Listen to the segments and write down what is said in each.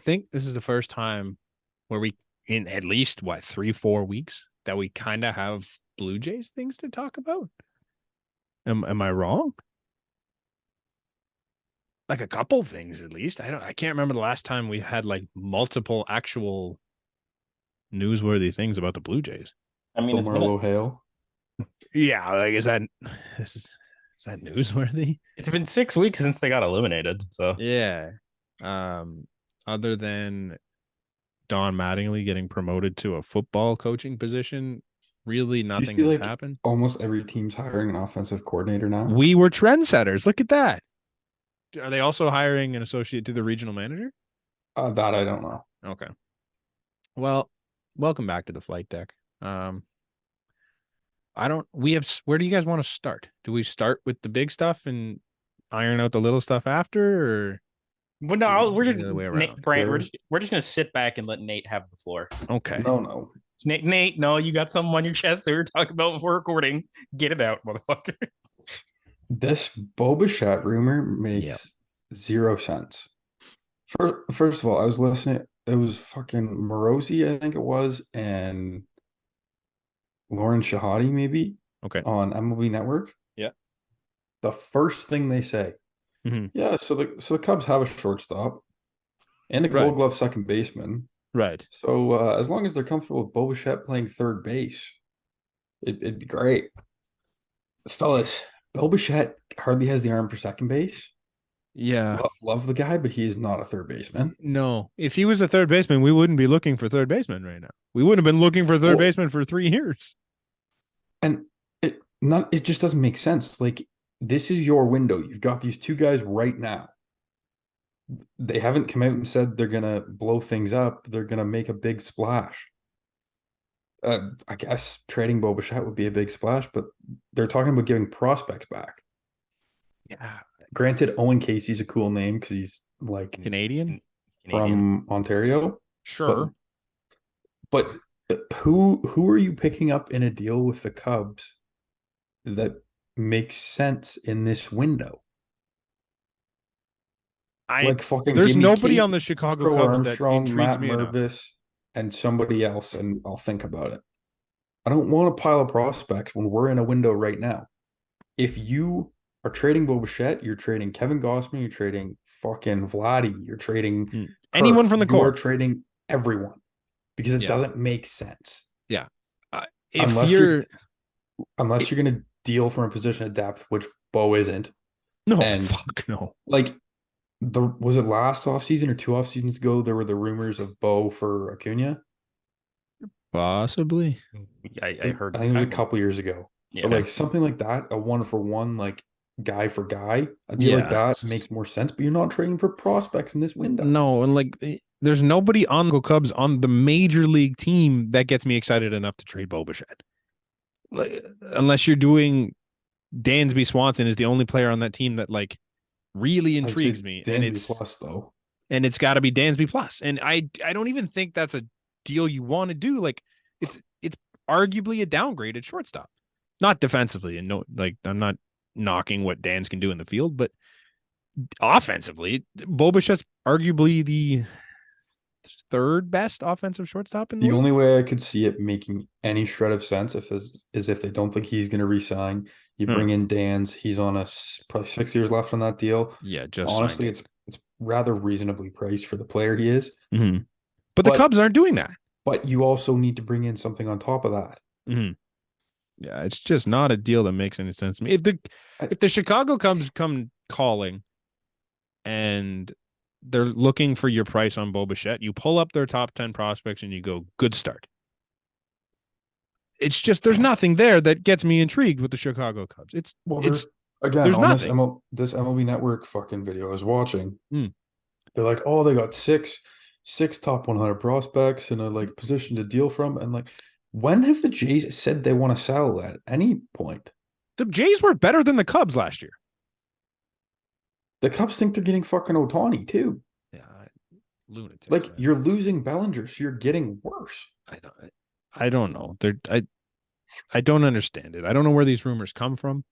think this is the first time where we, in at least, 3-4 weeks, that we kind of have Blue Jays things to talk about. Am I wrong? Like a couple things at least. I can't remember the last time we had like multiple actual newsworthy things about the Blue Jays. I mean, The it's been Marlowe Hale. Yeah, like is that newsworthy? it's been 6 weeks since they got eliminated. So Yeah. Other than Don Mattingly getting promoted to a football coaching position, really You nothing see, has like happened. almost every team's hiring an offensive coordinator now. We were trendsetters. Look at that. Are they also hiring an associate to the regional manager? That I don't know. Okay. Well, welcome back to the flight deck. Where do you guys want to start? Do we start with the big stuff and iron out the little stuff after, or but no, we're just the other way Nate, around? Brant. Sure. We're just gonna sit back and let Nate have the floor. Okay. No. Nate, no, you got something on your chest that we were talking about before recording. Get it out, motherfucker. This Bichette rumor makes zero sense. First of all, I was listening. It was fucking Morosi, I think it was, and Lauren Shahadi maybe Okay. on MLB Network. Yeah. The first thing they say, Mhm. yeah. So the Cubs have a shortstop and a Right. Gold Glove second baseman. Right. So as long as they're comfortable with Bichette playing third base, it'd be great. Fellas, Bichette hardly has the arm for second base. Yeah. Love the guy, but he is not a third baseman. No. If he was a third baseman, we wouldn't be looking for third baseman right now. We wouldn't have been looking for third baseman for 3 years. And it just doesn't make sense. Like, this is your window. You've got these two guys right now. They haven't come out and said they're gonna blow things up. They're gonna make a big splash. I guess trading Bichette would be a big splash, but they're talking about giving prospects back. Yeah. Granted, Owen Casey's a cool name because he's like Canadian? from Ontario. Sure. But who are you picking up in a deal with the Cubs that makes sense in this window? Like fucking There's give me nobody Casey, on the Chicago Crow Cubs that Armstrong, intrigues Matt me enough. Mervis, and somebody else, and I'll think about it. I don't want a pile of prospects when we're in a window right now. If you are trading Bichette, you're trading Kevin Gossman, you're trading fucking Vladdy, you're trading anyone from the you are core. trading everyone because it doesn't make sense. Yeah. Unless you're going to deal from a position of depth, which Bo isn't. No, and fuck no. Like, was it last offseason or 2 off seasons ago? There were the rumors of Bo for Acuna. Possibly. I heard. I think it was a couple years ago. Yeah. But like something like that, a 1-for-1, like guy for guy, a deal like that makes more sense. But you're not trading for prospects in this window. No, and like there's nobody on the Cubs on the major league team that gets me excited enough to trade Bichette. Like, unless you're doing Dansby Swanson is the only player on that team that like really intrigues me. Dansby and it's plus though. And it's got to be Dansby plus. And I don't even think that's a deal you want to do. Like it's arguably a downgrade at shortstop. Not defensively, and no, like I'm not knocking what Dans can do in the field, but offensively, Bichette's arguably the third best offensive shortstop in the league. Only way I could see it making any shred of sense is if they don't think he's going to resign. You bring in Dans. He's on probably 6 years left on that deal. Yeah, just honestly, it's rather reasonably priced for the player he is. Mm-hmm. But the Cubs aren't doing that. But you also need to bring in something on top of that. Mm-hmm. Yeah, it's just not a deal that makes any sense to me. If the Chicago Cubs come calling and they're looking for your price on Bichette, you pull up their top 10 prospects and you go, good start. It's just there's nothing there that gets me intrigued with the Chicago Cubs. There's nothing. This MLB Network fucking video I was watching. They're like, oh, they got six top 100 prospects and a like position to deal from, and like, when have the Jays said they want to sell at any point? The Jays were better than the Cubs last year. The Cubs think they're getting fucking Ohtani too. Yeah, lunatic. Like, you're losing Bellinger, so you're getting worse. I don't know. I don't understand it. I don't know where these rumors come from.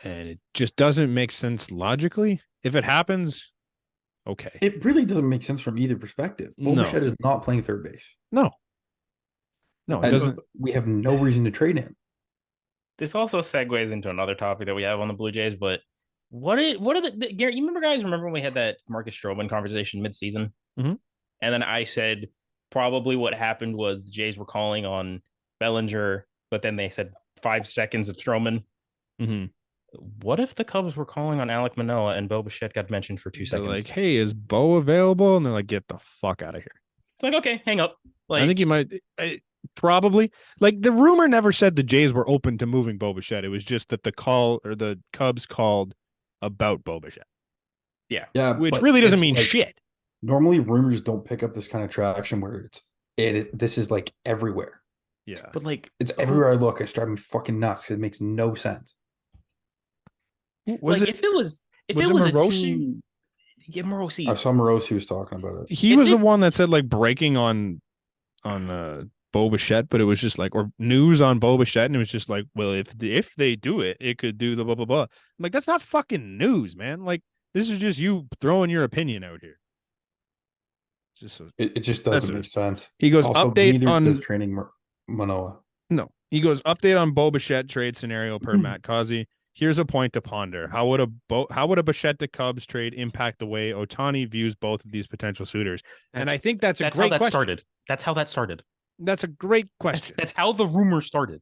And it just doesn't make sense logically. If it happens, okay. It really doesn't make sense from either perspective. Bo No. Bichette is not playing third base. No, it And doesn't. we have no reason to trade him. This also segues into another topic that we have on the Blue Jays, but what are Garrett, you remember when we had that Marcus Stroman conversation mid-season? Mhm. And then I said probably what happened was the Jays were calling on Bellinger, but then they said 5 seconds of Stroman. Mhm. What if the Cubs were calling on Alek Manoah and Bo Bichette got mentioned for 2 They're seconds? like, hey, is Bo available? And they're like, get the fuck out of here. It's like, okay, hang up. Like, I think you might probably like the rumor never said the Jays were open to moving Bo Bichette. It was just that the call or the Cubs called about Bo Bichette. Yeah, Which but really doesn't it's mean like, shit. normally rumors don't pick up this kind of traction where this is like everywhere. Yeah. but like, It's everywhere I look. It's driving me fucking nuts because it makes no sense. Was like it if it was a Morosi? team, yeah, I Morosi. saw Morosi was talking about it. He If was the it- one that said like breaking on Bo Bichette, but it was just like or news on Bo Bichette, and it was just like, well, if they do it, it could do the blah blah blah. I'm like, that's not fucking news, man. Like, this is just you throwing your opinion out here. Just It just That's doesn't it. make sense. he goes Also, update neither on does training Manoah. no. He goes update on Bo Bichette trade scenario per Matt Causey. Here's a point to ponder. How would a Bichette to Cubs trade impact the way Ohtani views both of these potential suitors? And I think that's a That's great how that question. started. That's how that started. That's a great question. That's how the rumor started.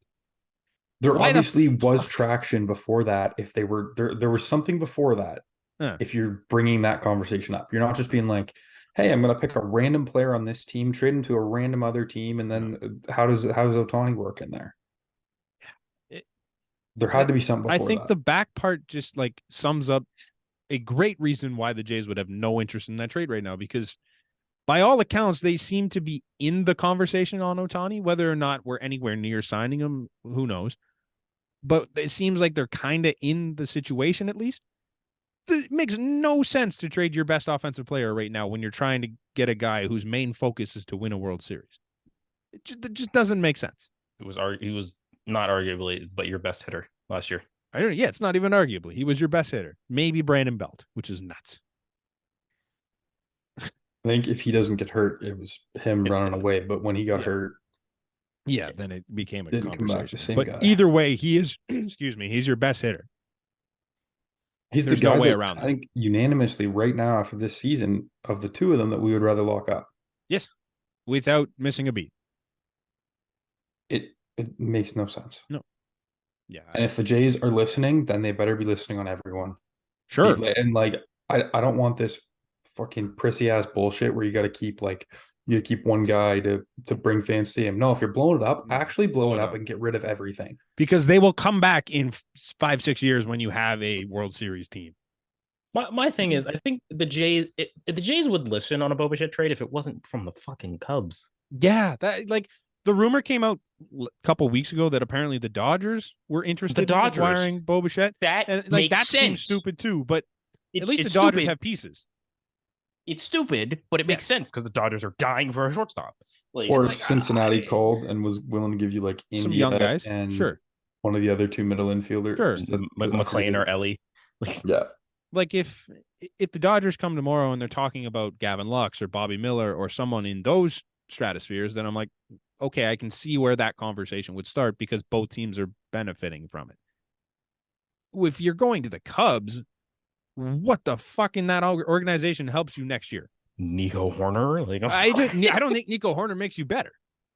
There Why the obviously was fuck? traction before that. If they were there was something before that. Huh. If you're bringing that conversation up, you're not just being like, "Hey, I'm going to pick a random player on this team, trade him to a random other team, and then how does Ohtani work in there?" There had to be something I before think that. the back part just like sums up a great reason why the Jays would have no interest in that trade right now, because by all accounts, they seem to be in the conversation on Ohtani. Whether or not we're anywhere near signing him, who knows? But it seems like they're kind of in the situation at least. It makes no sense to trade your best offensive player right now when you're trying to get a guy whose main focus is to win a World Series. It just doesn't make sense. He was not arguably, but your best hitter last year. I don't. Yeah, it's not even arguably. He was your best hitter. Maybe Brandon Belt, which is nuts. I think if he doesn't get hurt, it was him running away. But when he got hurt, Yeah, then it became a didn't come back conversation. the same But guy. either way, he is. Excuse me. He's your best hitter. He's There's the guy no way that around I that. think unanimously right now after this season of the two of them that we would rather lock up. Yes, without missing a beat. It makes no sense. Yeah, And if the Jays are listening, then they better be listening on everyone. sure. And like I don't want this fucking prissy ass bullshit where you got to keep one guy to bring fans to him. No, if you're blowing it up, No, actually blow it up up. and get rid of everything. Because they will come back in 5-6 years when you have a World Series team. My thing is, I think the Jays, if the Jays would listen on a Bo Bichette trade if it wasn't from the fucking Cubs. Yeah, that like the rumor came out a couple weeks ago that apparently the Dodgers were interested in acquiring Bo Bichette. That And like makes that sense. seems stupid too, but at least the it's Dodgers stupid. have pieces. It's stupid, but it makes sense because the Dodgers are dying for a shortstop. Like, Or like, if Cincinnati I- called and was willing to give you like Some India young guys. and Sure. one of the other two middle infielders. Sure. McLean or Ellie. Yeah. Like if the Dodgers come tomorrow and they're talking about Gavin Lux or Bobby Miller or someone in those stratospheres, then I'm like, okay, I can see where that conversation would start because both teams are benefiting from it. If you're going to the Cubs, what the fuck in that organization helps you next year? Nico Horner. Like, I don't think Nico Horner makes you better.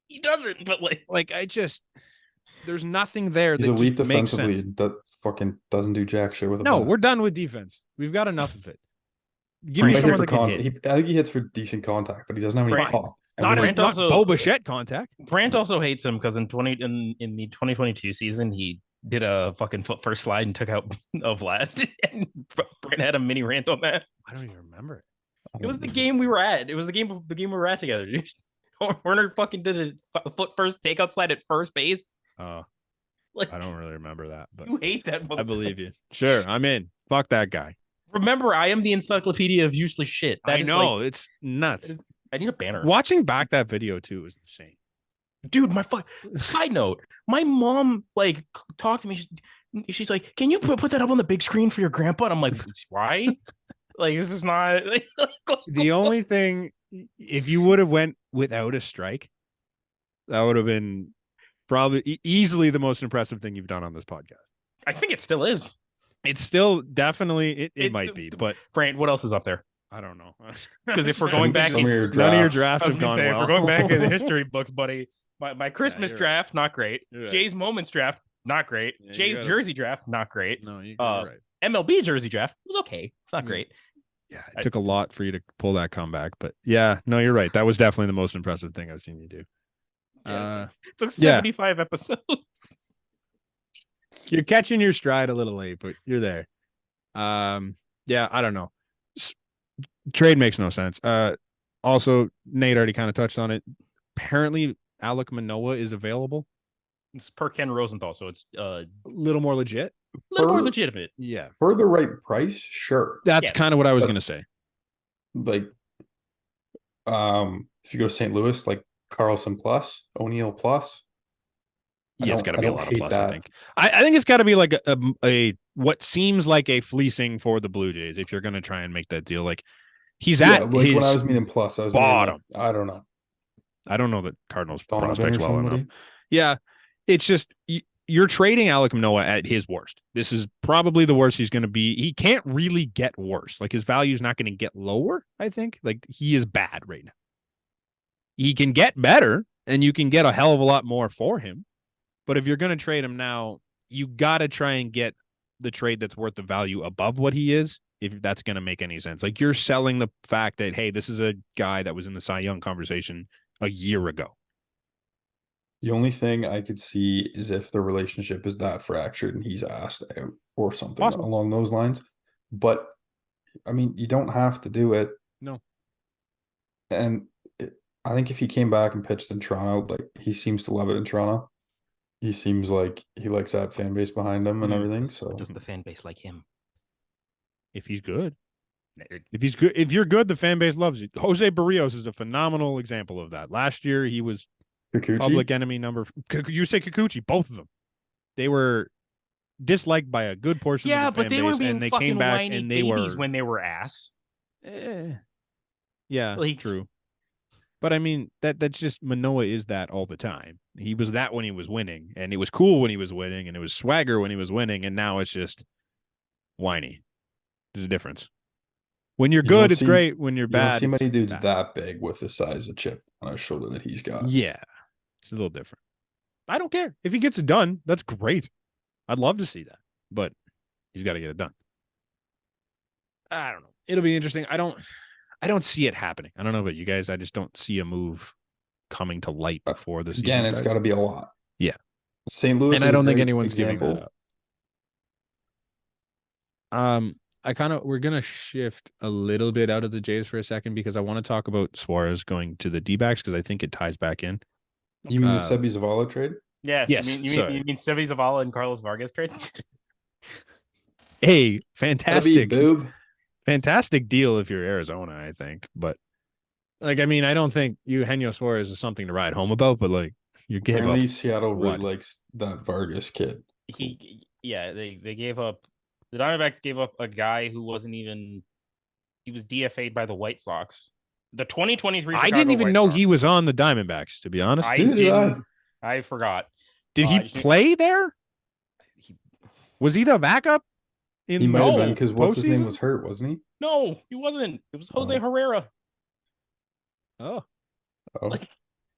he doesn't, but There's nothing there He's that elite just makes defensively. sense. That fucking doesn't do jack shit with a No, bat. we're done with defense. We've got enough of it. Give He me might hit someone for that can contact. hit. I think he hits for decent contact, but he doesn't have any Brant- pop. Not Everything- not also- Bo Bichette contact. Brant also hates him because in the 2022 season he did a fucking foot first slide and took out a Vlad, and Brant had a mini rant on that. I don't even remember it. It was the game we were at. It was the game we were at together. Dude. Horner fucking did a foot first takeout slide at first base. Oh, Like, I don't really remember that, but you hate that. I believe you. Sure, I'm in. Fuck that guy. Remember, I am the encyclopedia of useless shit. That I is know like- it's nuts. I need a banner. Watching back that video too was insane. Dude, side note, my mom like talked to me. She's like, "Can you put that up on the big screen for your grandpa?" And I'm like, "Why?" Like this is not The only thing, if you would have went without a strike, that would have been probably easily the most impressive thing you've done on this podcast. I think it still is. It's still definitely it might be, but Brant, what else is up there? I don't know. Because if we're going back, Some of your none of your drafts. drafts I was have gonna gone say, well. if we're going back in the history books, buddy, my Christmas you're right. draft, not great. You're right. Jay's Moments draft, not great. Yeah, you Jay's gotta- jersey draft, not great. No, you're right. MLB jersey draft was okay. It's not was- great. Yeah, it took a lot for you to pull that comeback, but yeah, no, you're right. That was definitely the most impressive thing I've seen you do. Yeah, it took 75 episodes. You're catching your stride a little late, but you're there. Yeah, I don't know. Trade makes no sense. Also, Nate already kind of touched on it. Apparently, Alec Manoah is available. It's per Ken Rosenthal, so it's A little more legit. a little more Per- legitimate. Yeah, For the right price, sure. that's Yes. kind of what I was But- gonna say. Like, if you go to St. Louis, like Carlson plus, O'Neill plus. Yeah, it's got to be a don't lot of hate plus. I that. think. I think it's got to be like a what seems like a fleecing for the Blue Jays if you're gonna try and make that deal. Like he's Yeah, at like his when I was meaning plus, I was meaning, like, bottom. I don't know. I don't know that Cardinals Donovan prospects or well enough. somebody? Yeah, it's just you're trading Alec Manoah at his worst. This is probably the worst he's going to be. He can't really get worse. Like his value is not going to get lower. I think like he is bad right now. He can get better, and you can get a hell of a lot more for him. But if you're going to trade him now, you got to try and get the trade that's worth the value above what he is. If that's going to make any sense, like you're selling the fact that, hey, this is a guy that was in the Cy Young conversation a year ago. The only thing I could see is if the relationship is that fractured and he's asked out or something Possible. along those lines. But I mean, you don't have to do it. No. And I think if he came back and pitched in Toronto, like he seems to love it in Toronto. He seems like he likes that fan base behind him and everything. So Does the fan base like him? If he's good. If he's good, if you're good, the fan base loves you. Jose Barrios is a phenomenal example of that. Last year, he was Kikuchi, public enemy number. You say Kikuchi, both of them. They were disliked by a good portion Yeah, of the but fan they base, were being and they fucking came back whiny and they babies were. when they were ass. Yeah, Like- true. But I mean, that's just Manoah is that all the time. He was that when he was winning, and it was cool when he was winning, and it was swagger when he was winning, and now it's just whiny. There's a difference. When you're You don't good, it's see- great. When you're you don't bad, see many it's dudes bad. that big with the size of chip on his shoulder that he's got. Yeah, it's a little different. I don't care if he gets it done. That's great. I'd love to see that, but he's got to get it done. I don't know. It'll be interesting. I don't see it happening. I don't know about you guys. I just don't see a move coming to light before the season Again, it's starts. got to be a lot. Yeah. St. Louis, And is I a don't think great anyone's giving example. that up. We're gonna shift a little bit out of the Jays for a second because I want to talk about Suarez going to the D-backs because I think it ties back in. You mean the Uh, Sebi Zavala trade? Yeah. Yes, You sorry. mean Sevi Zavala and Carlos Vargas trade? Hey, Gotta be fantastic, boob. fantastic deal if you're Arizona, I think. But like, I mean, I don't think Eugenio Suarez is something to ride home about, but like, you gave Apparently, up. Seattle really what? likes that Vargas kid. They gave up. The Diamondbacks gave up a guy who wasn't even. He was DFA'd by the White Sox. The 2023. I Chicago didn't even White know Sox. he was on the Diamondbacks, to be honest. I Neither did I. didn't. I forgot. Did I he just knew- play there? He- Was he the backup? He might have been No, because what's his name postseason? was hurt, wasn't he? No, he wasn't. It was Jose Oh. Herrera. Oh, Oh, Like,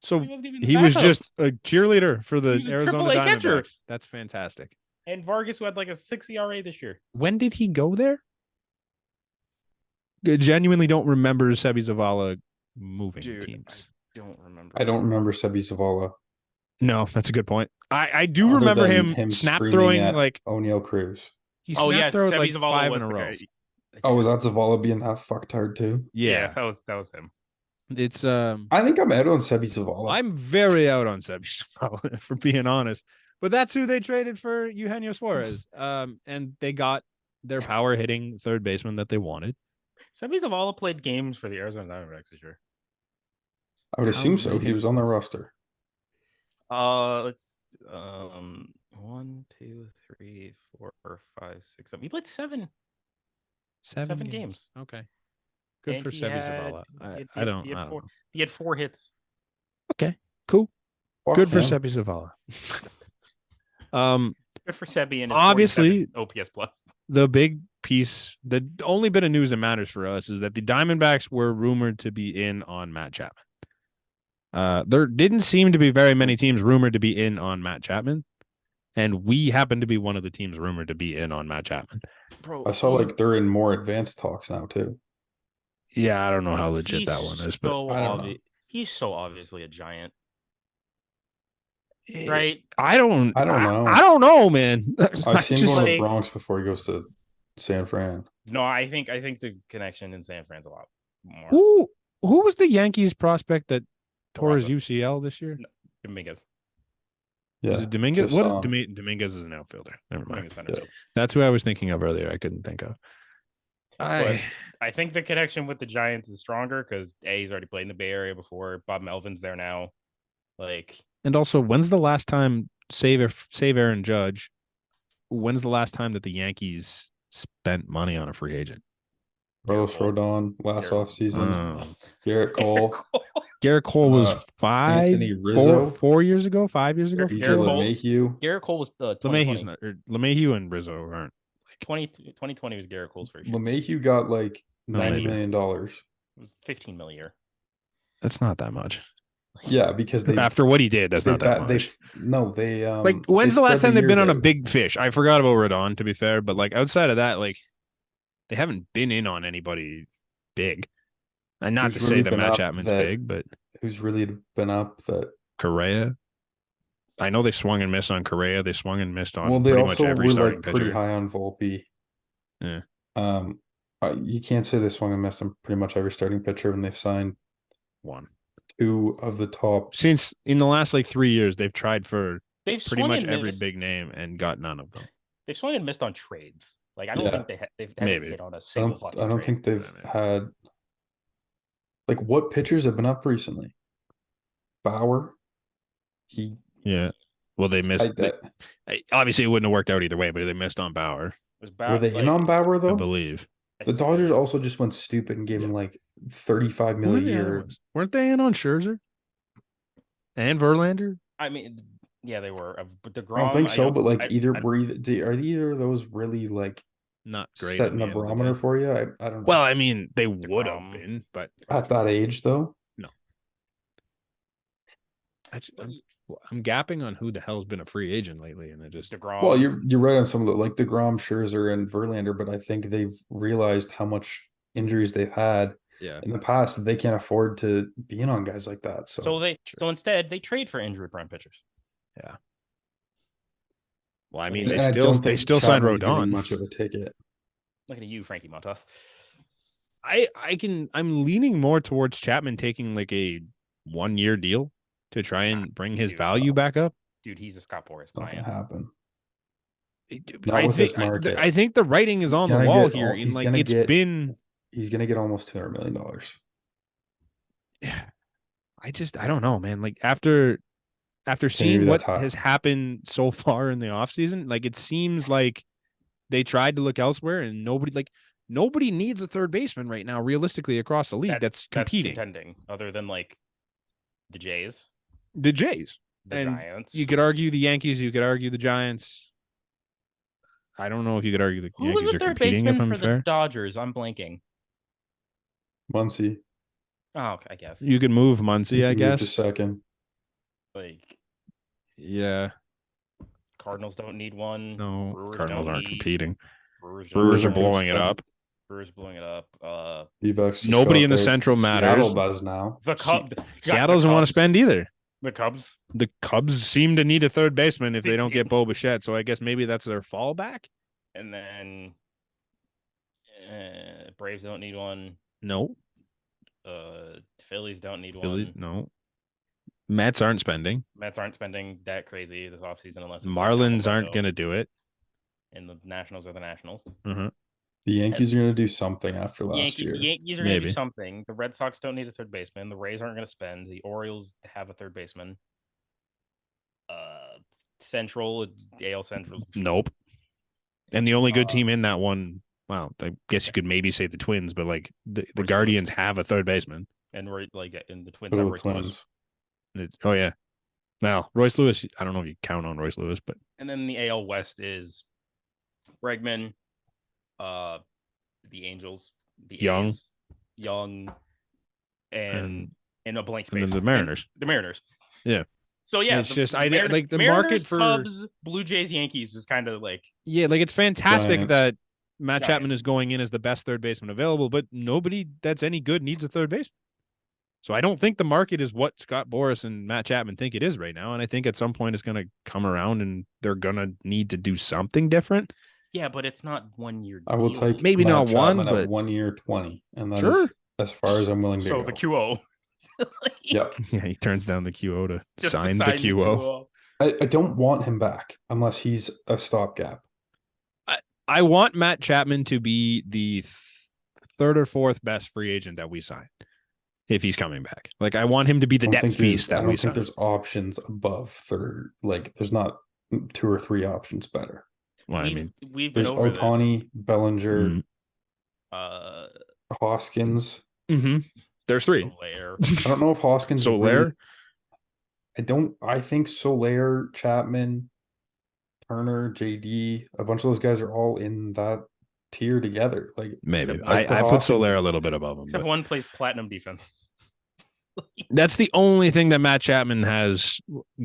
so he wasn't even. he was backup. just a cheerleader for the He was a Arizona AAA catcher. Diamondbacks. That's fantastic. And Vargas, who had like a 6 ERA this year. When did he go there? I genuinely don't remember Sebi Zavala moving Dude, teams. Don't remember. I don't remember Sebi Zavala. No, that's a good point. I do Other remember than him snap screaming throwing at like O'Neill Cruz. he Oh snap yes, throwed Sebi like Zavala 5 was in a the row. guy. Oh, was that Zavala being that fucktard too? Yeah. that was him. It's I think I'm out on Sebi Zavala. I'm very out on Sebi Zavala, for being honest. But that's who they traded for Eugenio Suarez. And they got their power hitting third baseman that they wanted. Sebi Zavala played games for the Arizona Diamondbacks this year. I would How assume so. many? He was on the roster. Let's 1, 2, 3, 4, 5, 6, 7. He played 7. 7 games. Okay. Good And for he Sebi had- Zavala. he- I he- don't He had, know. he had 4 hits. Okay, cool. Fuck Good for him. Sebi Zavala. Good for Sebi and his Obviously, 47 OPS plus. the big piece, the only bit of news that matters for us is that the Diamondbacks were rumored to be in on Matt Chapman. There didn't seem to be very many teams rumored to be in on Matt Chapman, and we happen to be one of the teams rumored to be in on Matt Chapman. Bro, I saw like they're in more advanced talks now too. Yeah, I don't know how legit that one is, but I don't know. He's so obviously a giant, right? I don't know. I don't know, man. I've seen him go to the like- Bronx before he goes to San Fran. No, I think the connection in San Fran's a lot more. Who was the Yankees prospect that tore his Peraza. UCL this year? Dominguez. Yeah, Was it Dominguez? just What is saw him. Dominguez is an outfielder. Never mind. Dominguez center Yeah. field. That's who I was thinking of earlier. I couldn't think of. But I think the connection with the Giants is stronger because he's already played in the Bay Area before. Bob Melvin's there now. Like, And also, when's the last time save Aaron Judge? When's the last time that the Yankees spent money on a free agent? Carlos Garrett Cole. Rodon last Garrett- offseason. Oh. Garrett Cole. Garrett Cole was Anthony Rizzo. 4 years ago, 5 years ago. Garrett DJ Cole. LeMahieu. Garrett Cole was the LeMahieu's 2020. not. LeMahieu and Rizzo aren't. 2020 was Garrett Cole's first year. LeMahieu got like $90 maybe. million. It was 15 million a year. That's not that much. Yeah, because they After what he did, that's not that much. they Like, when's the last spread time they've been years on a out. big fish? I forgot about Rodon, to be fair, but like outside of that, like they haven't been in on anybody big. And not Who's to say really that been Matt up Chapman's that- big, but Who's really been up that? Correa. I know they swung and missed on Correa. They swung and missed on Well, they pretty much also every were starting like pretty pitcher. high on Volpe. Yeah. You can't say they swung and missed on pretty much every starting pitcher when they've signed One. 2 of the top. Since in the last like 3 years, they've tried for They've pretty swung much and every missed. big name and got none of them. They've swung and missed on trades. Like, I don't Yeah. think they've Maybe. hit on a I single don't, fucking I don't trade. think they've Maybe. had like what pitchers have been up recently. Bauer, he Yeah. Well, they missed. Obviously, it wouldn't have worked out either way, but they missed on Bauer, Was were they in on Bauer I though? believe. The Dodgers also just went stupid and gave him like 35 Who were million a the other year. ones? Weren't they in on Scherzer and Verlander? I mean, yeah, they were. But DeGrom, I don't think so, but like I- either I- are either of those really like Not great. setting in the end of the barometer day. for you? I don't know. Well, I mean, they would have DeGrom. been, but At that age though, I'm gapping on who the hell's been a free agent lately, and I just DeGrom. well, you're right on some of the like DeGrom, Scherzer, and Verlander, but I think they've realized how much injuries they've had yeah. in the past that they can't afford to be in on guys like that. So instead they trade for injury-prone pitchers. Well, I mean, And they I still don't think signed Chapman's getting Rodon. much of a ticket. Looking at you, Frankie Montas. I'm leaning more towards Chapman taking like a 1-year deal to try and bring his Dude, value back up. Dude, he's a Scott Boras Not gonna client. happen. I with think, this market. I think the writing is He's on the gonna wall get here. all- In he's like gonna it's get- been. He's gonna get almost $200 million. I don't know, man. Like after seeing maybe what that's high. has happened so far in the offseason, like it seems like they tried to look elsewhere and nobody needs a third baseman right now, realistically, across the league that's competing. contending, other than like the Jays, The Jays. the And Giants. You could argue the Yankees, you could argue the Giants. I don't know if you could argue the Who Yankees was the are third competing, baseman if I'm for fair. the Dodgers? I'm blanking. Muncy. Oh, okay, I guess. You could move He Muncy, I can move to guess. second. Like, Yeah. Cardinals don't need one. No, Brewers Cardinals don't aren't need- competing. Brewers Brewers are don't need to blowing it spend- up. Brewers blowing it up. D-backs just Nobody got in the there. Central matters. Seattle does now. The Cubs. Seattle doesn't want to spend either. The Cubs. The Cubs seem to need a third baseman if they don't do. get Bo Bichette, so I guess maybe that's their fallback. And then Braves don't need one. No, Phillies don't need Phillies, one. no. Mets aren't spending. Mets aren't spending that crazy this offseason unless it's Marlins aren't going to do it. And the Nationals are the Nationals. Uh-huh. The Yankees are going to do something after last year. Yankees are going to do Maybe. something. The Red Sox don't need a third baseman. The Rays aren't going to spend. The Orioles have a third baseman. AL Central. Nope. And the only good Uh, team in that one Well, I guess you could maybe say the Twins, but like the Royce Guardians have a third baseman. And and the Twins So have do the Royce Lewis. Twins. Oh yeah. Well, Royce Lewis. I don't know if you count on Royce Lewis, but And then the AL West is Bregman, the Angels, the Young. A's, Young, and a blank and then space. the Mariners. The Mariners. Yeah. So yeah, it's just I Mariners, like the Mariners, market for Cubs, Blue Jays, Yankees is kind of like like it's fantastic Giants. that Matt Chapman Giants. is going in as the best third baseman available, but nobody that's any good needs a third baseman. So I don't think the market is what Scott Boras and Matt Chapman think it is right now, and I think at some point it's going to come around and they're going to need to do something different. Yeah, but it's not 1 year. I will deal. take Maybe Matt not one, Chapman but at 1 year 20, and that Sure. is as far as I'm willing to So go. the QO. Yep. Yeah, he turns down the QO to Just to sign the QO. I don't want him back unless he's a stopgap. I want Matt Chapman to be the third or fourth best free agent that we sign if he's coming back. Like I want him to be the depth piece that I we don't think sign. there's options above third. Like there's not 2 or 3 options better. Well, I mean, we've been There's over Ohtani, Bellinger, Mhm. Hoskins. There's 3. Soler. I don't know if Hoskins. Soler. I think Soler, Chapman, Turner, JD, a bunch of those guys are all in that tier together. Like Maybe Except I put Hoskins- Soler a little bit above him. Except But one plays platinum defense. that's the only thing that Matt Chapman has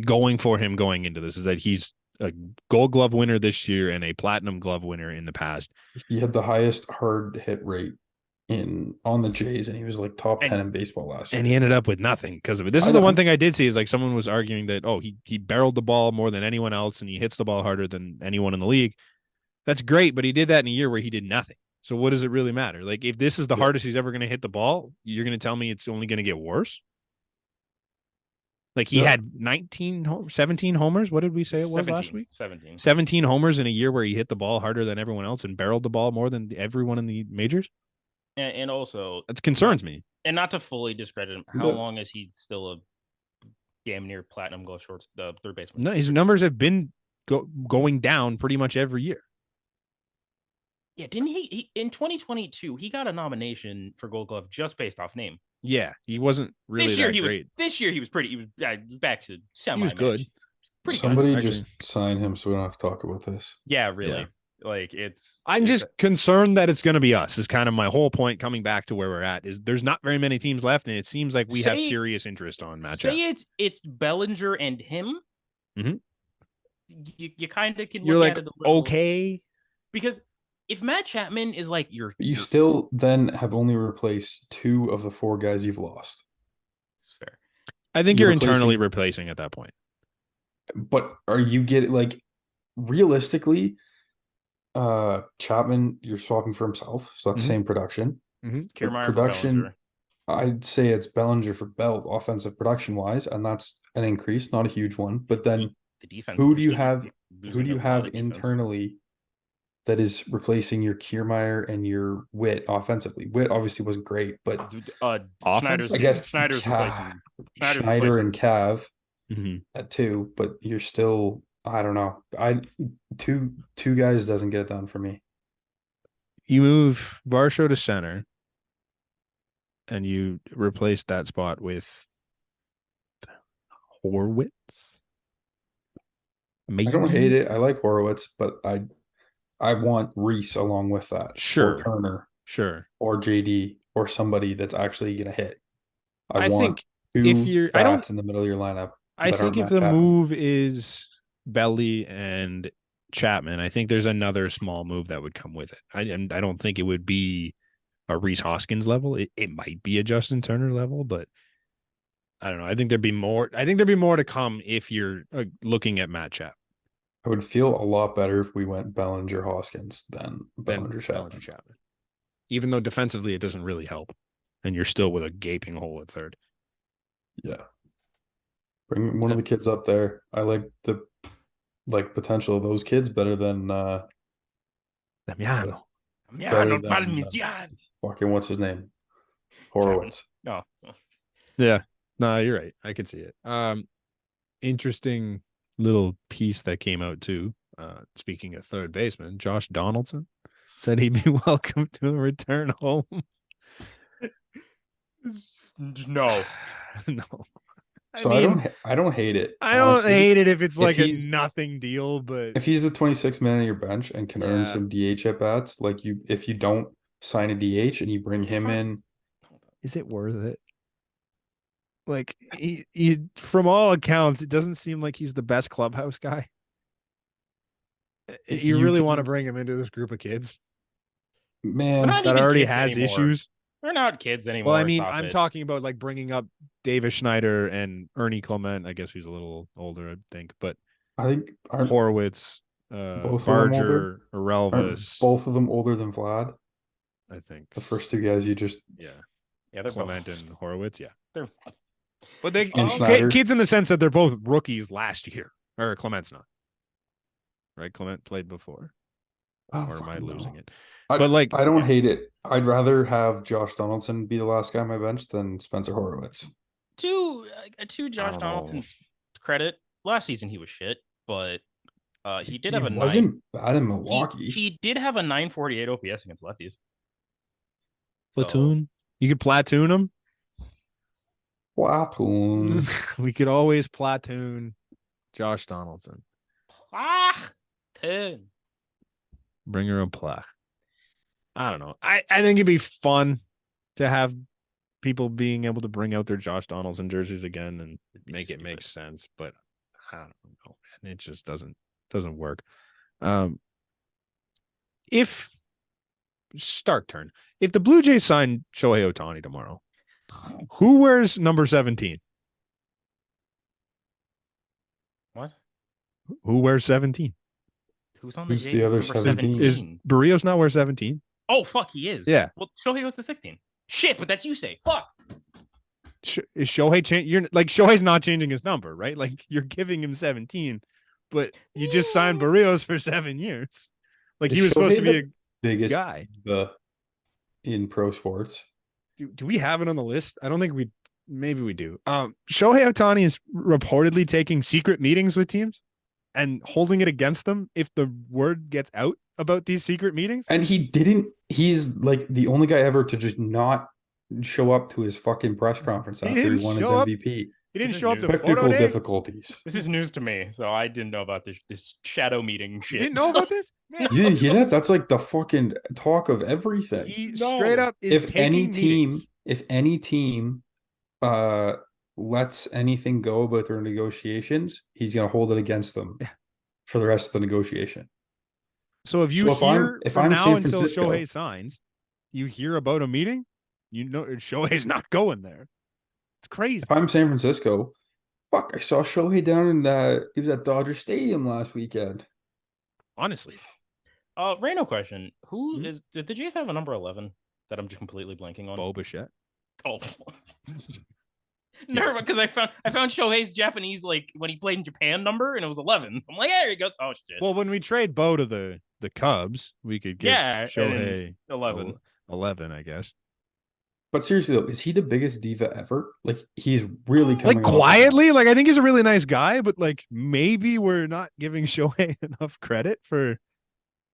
going for him going into this is that he's a Gold Glove winner this year and a Platinum Glove winner in the past. He had the highest hard hit rate on the Jays, and he was like top 10 in baseball last year. And he ended up with nothing because of it. This is the one thing I did see is like someone was arguing that, he barreled the ball more than anyone else and he hits the ball harder than anyone in the league. That's great, but he did that in a year where he did nothing. So what does it really matter? Like if this is the hardest he's ever going to hit the ball, you're going to tell me it's only going to get worse? Like he had 17 homers. What did we say it was last week? 17 homers in a year where he hit the ball harder than everyone else and barreled the ball more than everyone in the majors. And also that concerns me. And not to fully discredit him, how long is he still a damn near platinum glove shorts third baseman? No, his numbers have been going down pretty much every year. Yeah, didn't he in 2022 he got a nomination for Gold Glove just based off name? Yeah, he wasn't really this year. Great. This year he was pretty. He was back to semi. He was good. Somebody good, just sign him so we don't have to talk about this. Yeah, really. Yeah. Like I'm just concerned that it's going to be us. Is kind of my whole point. Coming back to where we're at is there's not very many teams left, and it seems like we have serious interest on matchup. Say it's Bellinger and him. Mm-hmm. You kind of can. You're look like at it a little, okay, because if Matt Chapman is like you still then have only replaced 2 of the 4 guys you've lost. Fair. I think you're internally replacing at that point. But are you getting like realistically? Chapman, you're swapping for himself, so that's same production. Kiermaier Production, I'd say it's Bellinger for Belt, offensive production wise, and that's an increase, not a huge one. But then, the defense. who do you have internally that is replacing your Kiermaier and your Witt offensively? Witt obviously wasn't great, but Schneider's, I guess Schneider's replacing Schneider and Cav Mm-hmm. at 2, but you're still. I don't know. Two guys doesn't get it done for me. You move Varsho to center, and you replace that spot with Horwitz. Maybe. I don't hate it. I like Horowitz, but I want Reese along with that. Sure. Or Turner. Sure. Or JD or somebody that's actually gonna hit. I want think if you're bats in the middle of your lineup. I think if the move is Belly and Chapman, I think there's another small move that would come with it. I don't think it would be a Reese Hoskins level. It might be a Justin Turner level, but I don't know. I think there'd be more. I think there'd be more to come if you're looking at Matt Chapman. I would feel a lot better if we went Bellinger Hoskins than Bellinger Chapman. Even though defensively it doesn't really help, and you're still with a gaping hole at third. Yeah. Bring one of the kids up there. I like the potential of those kids better than Damiano. Fucking what's his name? Horowitz. No. Yeah. No, you're right. I could see it. Interesting little piece that came out too. Speaking of third baseman, Josh Donaldson. said he'd be welcome to a return home. No. No. So I don't hate it. I don't honestly. hate it if it's like a he's- nothing deal, but If he's the 26th man on your bench and can earn Yeah. some DH at bats, like if you don't sign a DH and you bring him in, is it worth it? Like he from all accounts, it doesn't seem like he's the best clubhouse guy. If You you really can- want to bring him into this group of kids man, not that even already kids has anymore. issues? They're not kids anymore. Well, I mean, stop I'm it. talking about like bringing up Davis Schneider and Ernie Clement. I guess he's a little older, I think, but I think aren't Horowitz, both of them older? Barger, Aren't Arelvis, both of them older than Vlad? I think. The first two guys you just Yeah. Yeah, they're Clement both. and Horowitz, yeah. They're But they And Schneider. kids in the sense that they're both rookies last year. Or Clement's not. Right? Clement played before. I don't Or am I fucking know. losing it? I, But like I don't hate it. I'd rather have Josh Donaldson be the last guy on my bench than Spencer Horowitz. to Josh don't know. Donaldson's credit. Last season he was shit, but he did have a wasn't bad in Milwaukee. He did have a 948 OPS against lefties. platoon. You could platoon them. Platoon. We could always platoon Josh Donaldson. Platoon. Bring your own plaque. I don't know. I think it'd be fun to have people being able to bring out their Josh Donaldson jerseys again and make it make sense, but I don't know, man. It just doesn't work. If start turn, if the Blue Jays sign Shohei Ohtani tomorrow, who wears number 17? What? Who wears 17? Who's on the Who's the Jays? other Number 17? Is Barrios not wear 17? Oh fuck, he is. Yeah. Well, Shohei was the 16. Shit, but that's you say. Fuck. Is Shohei change? You're like Shohei's not changing his number, right? Like you're giving him 17, but you just signed Barrios for 7 years. Like he Is was supposed to Shohei be a the biggest guy. in pro sports. Do we have it on the list? I don't think we. Maybe we do. Shohei Ohtani is reportedly taking secret meetings with teams and holding it against them if the word gets out about these secret meetings. And he's like the only guy ever to just not show up to his fucking press conference He after he didn't won his show up. MVP. He didn't This show is up to news. photo Technical day. difficulties. This is news to me, so I didn't know about this shadow meeting You shit. didn't know about this? Man, You didn't hear that? That's like the fucking talk of everything. he No. straight up is If taking meetings. any team lets anything go about their negotiations, he's gonna hold it against them for the rest of the negotiation. So if you So hear if from I'm now San until Francisco- Shohei signs, you hear about a meeting, you know Shohei's not going there. It's crazy. If I'm San Francisco, fuck, I saw Shohei down in he was at Dodger Stadium last weekend. Honestly, Reno question. Who Hmm? is did the Jays have a number 11 that I'm just completely blanking on? Bo Bichette. Oh. Never, because I found Shohei's Japanese, like when he played in Japan number, and it was 11. I'm like, there he goes. Oh shit. Well, when we trade Bo to the Cubs, we could give Yeah, and then Shohei 11. 11, I guess. But seriously though, is he the biggest diva ever? Like he's really coming Like off quietly, like I think he's a really nice guy, but like maybe we're not giving Shohei enough credit for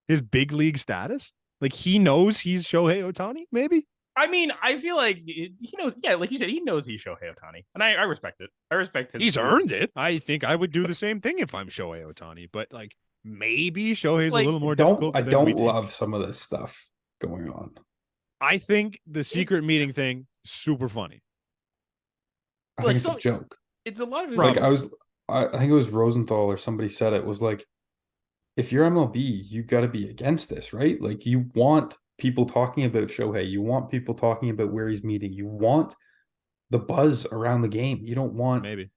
his big league status. Like he knows he's Shohei Ohtani, maybe. I mean, I feel like he knows. Yeah, like you said, he knows he's Shohei Ohtani, and I respect it. I respect his. He's earned it. I think I would do the same thing if I'm Shohei Ohtani, but like maybe Shohei's Like, a little more I don't difficult. I than we don't think. love some of this stuff going on. I think the secret meeting thing super funny. I Like, think it's so- a joke. It's a lot of his. Like I think it was Rosenthal or somebody said it was like, if you're MLB, you got to be against this, right? Like you want people talking about Shohei, you want people talking about where he's meeting, you want the buzz around the game. You don't want Maybe.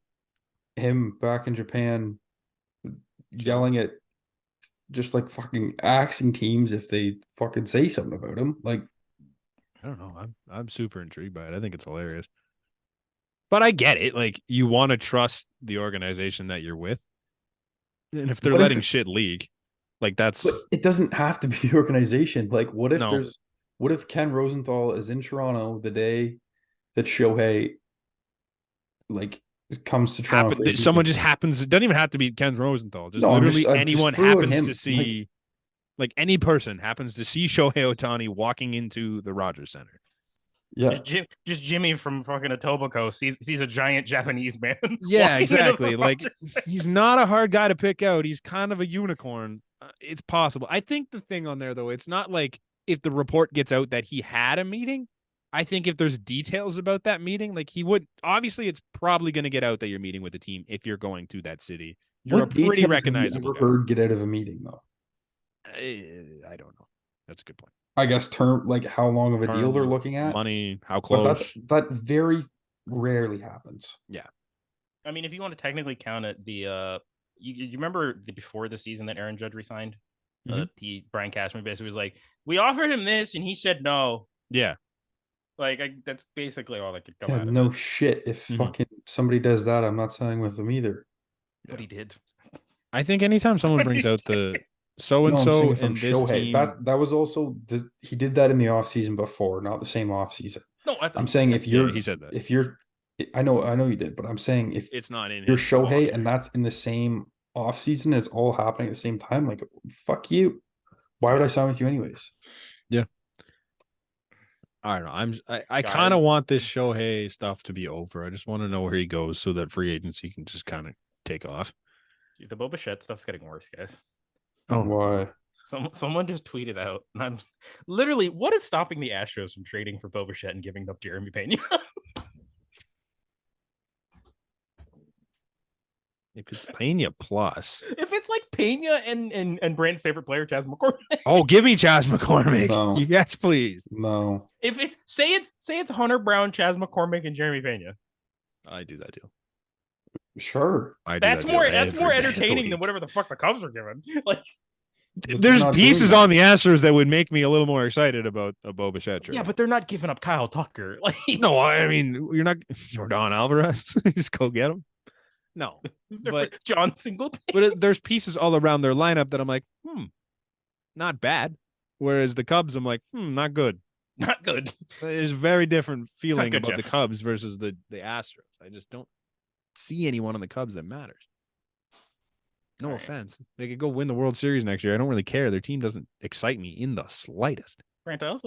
him back in Japan yelling at just like fucking axing teams if they fucking say something about him. Like I don't know. I'm super intrigued by it. I think it's hilarious. But I get it. Like you want to trust the organization that you're with. And if they're What if letting it- shit leak, like that's but it doesn't have to be the organization. Like what if No. what if Ken Rosenthal is in Toronto the day that Shohei like comes to Toronto? for his someone meeting? just happens. It doesn't even have to be Ken Rosenthal. Just No, I'm literally just- I just anyone threw at happens him, to see Like any person happens to see Shohei Ohtani walking into the Rogers Center. Yeah. Just Jimmy from fucking Etobicoke sees a giant Japanese man. Yeah, walking into the exactly. Like Rogers Center. he's not a hard guy to pick out. He's kind of a unicorn. It's possible. I think the thing on there though, it's not like if the report gets out that he had a meeting. I think if there's details about that meeting, like he would obviously it's probably going to get out that you're meeting with the team if you're going to that city. You're What a pretty details recognizable have you ever heard get out of a meeting though? I don't know. That's a good point. I guess like how long of a deal they're looking at, money, how but close. that very rarely happens. Yeah. I mean, if you want to technically count it, you remember before the season that Aaron Judge resigned, Brian Cashman basically was like, "We offered him this, and he said no." Yeah. Like that's basically all that could come Yeah, out of no it. shit. If fucking somebody does that, I'm not signing with them either. But he did. I think anytime someone brings out the so and No, I'm so saying from and this Shohei. team, That was also he did that in the offseason before, not the same offseason. No, I'm saying if you're he said that. if you're I know you did, but I'm saying if It's not in you're his Shohei log. and that's in the same offseason, it's all happening at the same time, like fuck you. Why would I sign with you anyways? Yeah. I don't know. I kind of want this Shohei stuff to be over. I just want to know where he goes so that free agency can just kind of take off. The Bichette stuff's getting worse, guys. Oh, Why? Someone just tweeted out, and I'm literally, what is stopping the Astros from trading for Bichette and giving up Jeremy Pena? if it's Pena plus, if it's like Pena and Brand's favorite player, Chas McCormick. oh, give me Chas McCormick. No. Yes, please. No. If it's say it's Hunter Brown, Chas McCormick, and Jeremy Pena. I do that too. Sure. That's more entertaining than whatever the fuck the Cubs are giving. Like, there's pieces on the Astros that would make me a little more excited about a Bo Bichette trade. Yeah, but they're not giving up Kyle Tucker. Like, no, I mean you're not Jordan Alvarez. Just go get him. No, but John Singleton. But there's pieces all around their lineup that I'm like, not bad. Whereas the Cubs, I'm like, not good. Not good. There's a very different feeling good, about Jeff. the Cubs versus the Astros. I just don't see anyone on the Cubs that matters. No offense. They could go win the World Series next year. I don't really care. Their team doesn't excite me in the slightest. Grant, I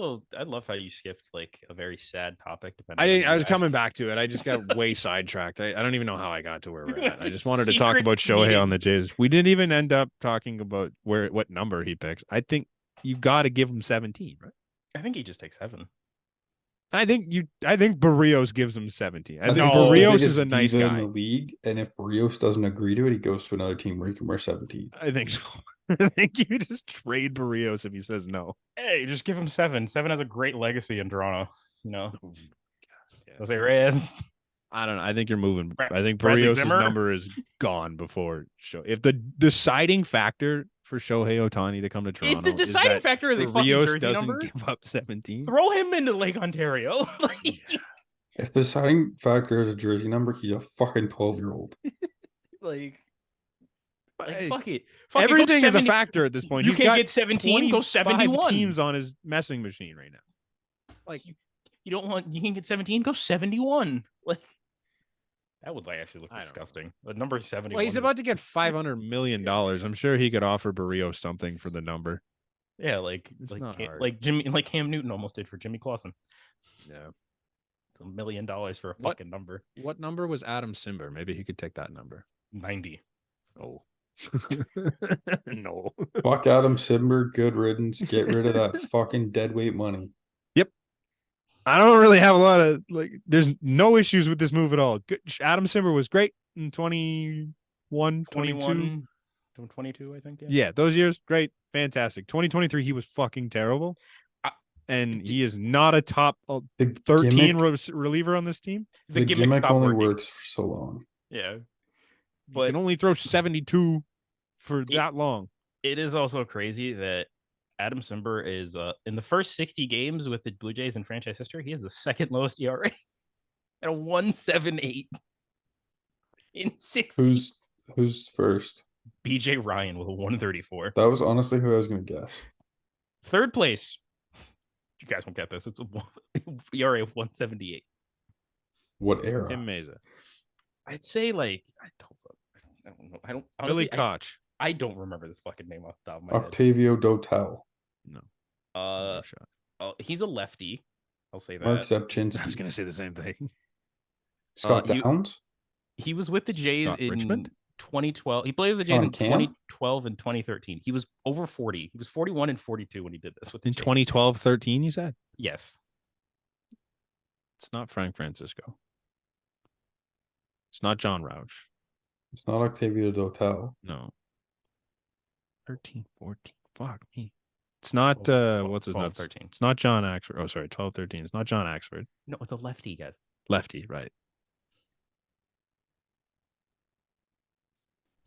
love how you skipped like a very sad topic. I was coming back to it. I just got way sidetracked. I don't even know how I got to where we're at. I just wanted to talk about Shohei on the Jays. We didn't even end up talking about what number he picks. I think you got to give him 17, right? I think he just takes 7. I think Barrios gives him 17. I think No, Barrios is a nice guy in the league, and if Barrios doesn't agree to it, he goes to another team where he can wear 17. I think so. I think you just trade Barrios if he says no. Hey, just give him 7. 7 has a great legacy in Toronto. You know, Jose Reyes. I don't know. I think you're moving. I think Barrios' number is gone before show. If the deciding factor for Shohei Ohtani to come to Toronto, if the deciding factor is a fucking jersey doesn't number, give up 17. Throw him into Lake Ontario. If the deciding factor is a jersey number, he's a fucking 12-year-old. Like fuck it. Everything is a factor at this point. You can't get 17. Go 71. Teams on his messing machine right now. Like you can get 17. Go 71. Like. That would actually look disgusting. The number 71. Well, he's about to get $500 million. I'm sure he could offer Barrios something for the number. Yeah, like Cam Newton almost did for Jimmy Clausen. Yeah, it's $1 million for a fucking number. What number was Adam Simber? Maybe he could take that number. 90. Oh, no. Fuck Adam Simber. Good riddance. Get rid of that fucking deadweight money. I don't really have a lot of there's no issues with this move at all. Good. Adam Simber was great in 21, 22. 22, I think. Yeah, those years, great, fantastic. 2023, he was fucking terrible. And he is not a top 13 reliever on this team. The gimmick only works for so long. Yeah. But you can only throw 72 for that long. It is also crazy that Adam Simber is in the first 60 games with the Blue Jays in franchise history, he has the second lowest ERA at a 1.78 in 60. Who's first? BJ Ryan with a 1.34. That was honestly who I was going to guess. Third place. You guys won't get this. It's a ERA of 1.78. What era? Tim Mesa. I'd say I don't know. I don't. Honestly, Billy Koch. I don't remember this fucking name off the top of my head. Octavio Dotel. No. Oh, he's a lefty. I'll say that. Mark I was Zepchinski. gonna say the same thing. Scott he- Downs. He was with the Jays Scott in Richmond? 2012. He played with the Jays Sean in Cam? 2012 and 2013. He was over 40. He was 41 and 42 when he did this with the In Jays. 2012-13, you said? Yes. It's not Frank Francisco. It's not John Roush. It's not Octavio Dotel. No. 13, 14. Fuck me. It's not 12, what's his 12, nuts? 13. It's not John Axford. Oh, sorry, 12-13. It's not John Axford. No, it's a lefty, guys. Lefty, right.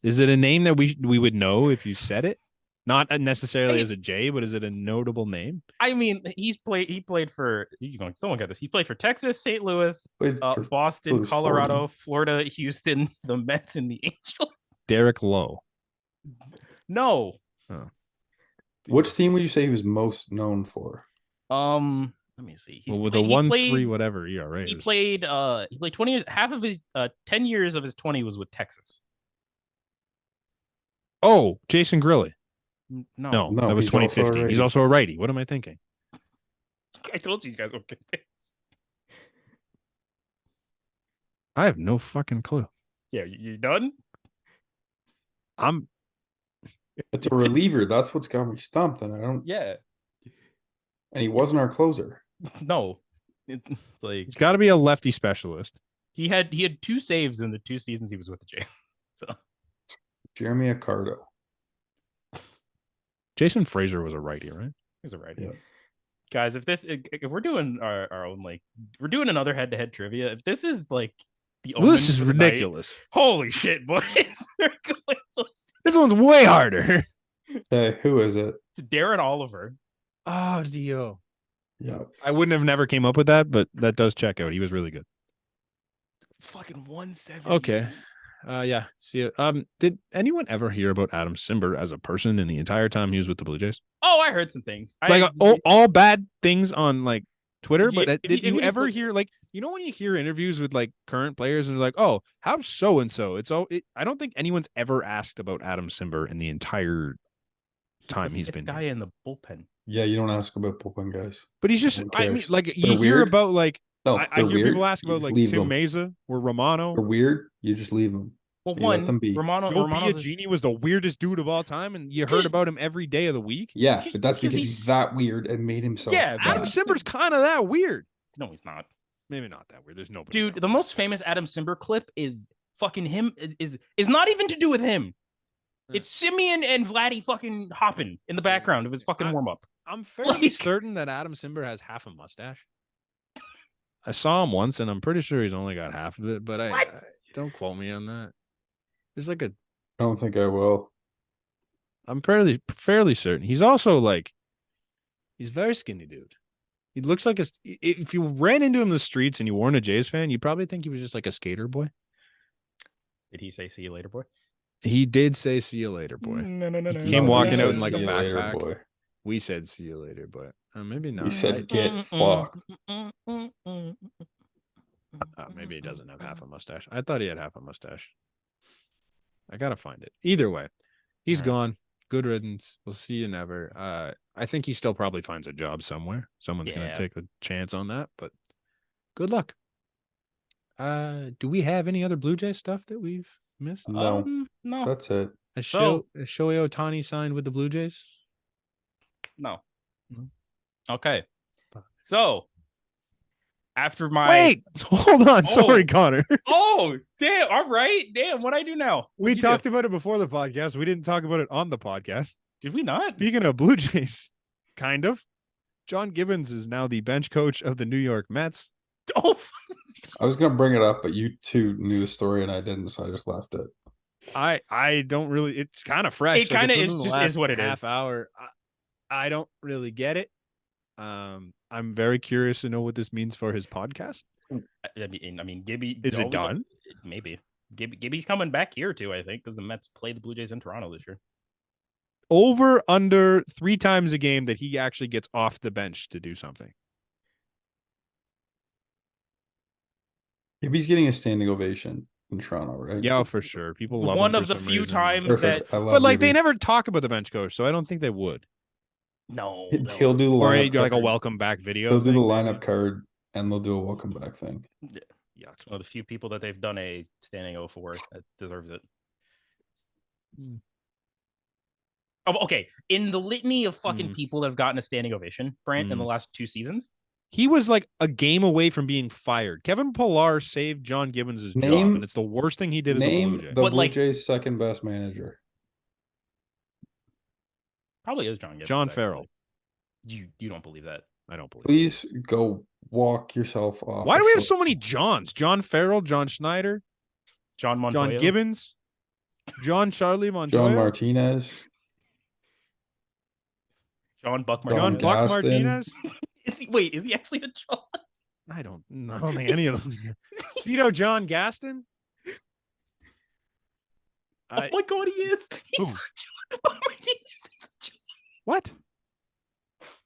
Is it a name that we would know if you said it? Not necessarily as a J, but is it a notable name? I mean, he played for someone got this. He played for Texas, St. Louis, Played for Boston, Blues Colorado, 40. Florida, Houston, the Mets, and the Angels. Derek Lowe. No. Oh. Which team would you say he was most known for? Let me see. With a 1.3 whatever ERA. He played 20 years. Half of his 10 years of his 20 was with Texas. Oh, Jason Grilly. No, No, that was he's also a 2015. He's righty. also a righty. What am I thinking? I told you guys were confused. I have no fucking clue. Yeah, you done? I'm It's a reliever. That's what's got me stumped, and I don't. Yeah. And he wasn't our closer. No. It's He's got to be a lefty specialist. he had 2 saves in the 2 seasons he was with the Jays. So Jeremy Accardo. Jason Frazier was a righty, right? he was a righty. Yeah. Guys, if we're doing our own we're doing another head-to-head trivia. If this is the Well, this Omen is for the night, ridiculous. holy shit, boys. They're going to This one's way harder. Hey, who is it? It's Darren Oliver. Oh, Dio. Yeah. I wouldn't have never came up with that, but that does check out. He was really good. Fucking 170. Okay. Yeah. See it. Did anyone ever hear about Adam Simber as a person in the entire time he was with the Blue Jays? Oh, I heard some things. All bad things on Twitter, Yeah, but did if you you just ever look- hear when you hear interviews with current players and they're like, oh, how's so and so? I don't think anyone's ever asked about Adam Simber in the entire time he's been guy here. in the bullpen. Yeah, you don't ask about bullpen guys. But he's just No one I mean, cares. you They're hear weird. about No, I they're hear weird. people ask You about just leave Tim them. Mesa or Romano. They're weird. You just leave them. Well, You let them be. Romano's Biagini was the weirdest dude of all time, and you heard about him every day of the week. Yeah, He's- but that's because because he's- he's that weird and made himself. Yeah, that. Adam Simber's kind of that weird. No, he's not. Maybe not that weird. There's nobody. Dude, that the weird. most famous Adam Simber clip is fucking him is not even to do with him. Yeah. It's Simeon and Vladdy fucking hopping in the background of his fucking warm up. I'm fairly Like- certain that Adam Simber has half a mustache. I saw him once, and I'm pretty sure he's only got half of it. But I don't quote me on that. There's I don't think I will. I'm fairly certain. He's also he's a very skinny dude. He looks like if you ran into him in the streets and you weren't a Jays fan, you'd probably think he was just like a skater boy. Did he say "see you later, boy"? He did say "see you later, boy." No. He came No, walking we out said, in like a "See you later, backpack. boy." We said "see you later," but maybe not. We said right? get fucked. Maybe he doesn't have half a mustache. I thought he had half a mustache. I gotta find it. Either way, he's All right. gone. Good riddance. We'll see you never. I think he still probably finds a job somewhere. Someone's Yeah. gonna take a chance on that, but good luck. Do we have any other Blue Jay stuff that we've missed? No, No. that's it. Has So- Shohei Ohtani signed with the Blue Jays? No. No. Okay. So after my Wait, hold on. Sorry, Oh. Connor. Oh, damn. All right. Damn, what I do now? We What'd you do? talked about it before the podcast. We didn't talk about it on the podcast. Did we not? Speaking of Blue Jays, kind of. John Gibbons is now the bench coach of the New York Mets. Oh, I was gonna bring it up, but you two knew the story and I didn't, so I just left it. I don't really. It's kind of fresh. It kinda it's is- within the just last is what it half is. hour. I don't really get it. I'm very curious to know what this means for his podcast. I mean, Gibby. Is it done? Maybe. Gibby's coming back here too. I think because the Mets play the Blue Jays in Toronto this year. Over under 3 times a game that he actually gets off the bench to do something. If he's getting a standing ovation, in Toronto, right? Yeah, for sure. People love One him of for the some few reason. times Perfect. that I love But like they Gibby. never talk about the bench coach, so I don't think they would. no, He'll do the Or lineup like a card. welcome back video. They'll do the thing, lineup maybe. card and they'll do a welcome back thing. Yeah, it's one of the few people that they've done a standing O for that deserves it. Hmm. Oh, okay, in the litany of fucking Hmm. people that have gotten a standing ovation, Brant, in the Hmm. last 2 seasons, He was like a game away from being fired. Kevin Pillar saved John Gibbons' job, Name- and it's the worst thing he did as a Blue Name Jay. the But, Blue like- Jays' second best manager. probably is John Gibbons. John actually. Farrell. You don't believe that? I don't believe. Please go walk yourself off. Why a do we have short- so many Johns? John Farrell, John Schneider, John Montoya, John Gibbons, John Charlie Montoya, John Martinez, John Buck John Martinez. Buck Gaston. Martinez? Is he actually a John? I don't think any of them. Cito John Gaston? Oh my god, he is. He's Who? John Buck Martinez. What?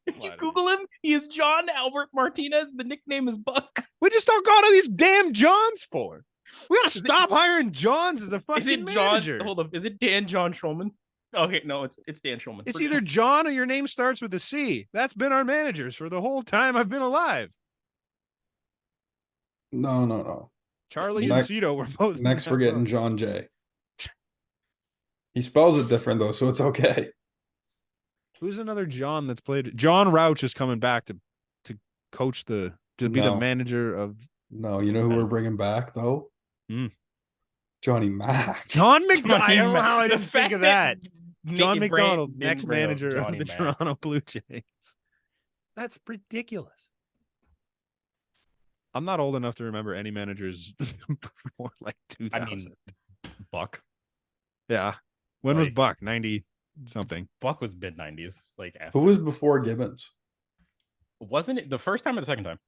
If you What? Google him, he is John Albert Martinez. The nickname is Buck. We just don't got all these damn Johns for. We gotta Is it- stop hiring Johns as a fucking Is it John? manager. Hold up. Is it Dan John Schulman? Okay, no, it's Dan Schulman. It's Forget either it. John or your name starts with a C. That's been our managers for the whole time I've been alive. No. Charlie and Next- Cito were both. Next, we're getting John Jay. He spells it different though, so it's okay. Who's another John that's played? John Rauch is coming back to coach to be the No. manager of No, you know who we're bringing back though? Hmm. Johnny Mack. John McDonald. I don't know how I The didn't think fact of that. John Brant McDonald, didn't next bring up manager of Johnny the Mac. Toronto Blue Jays. That's ridiculous. I'm not old enough to remember any managers before like 2000. I mean, Buck. Yeah. When was like- Buck? 90 something. Buck was mid 90s. Like after. Who was before Gibbons? Wasn't it the first time or the second time?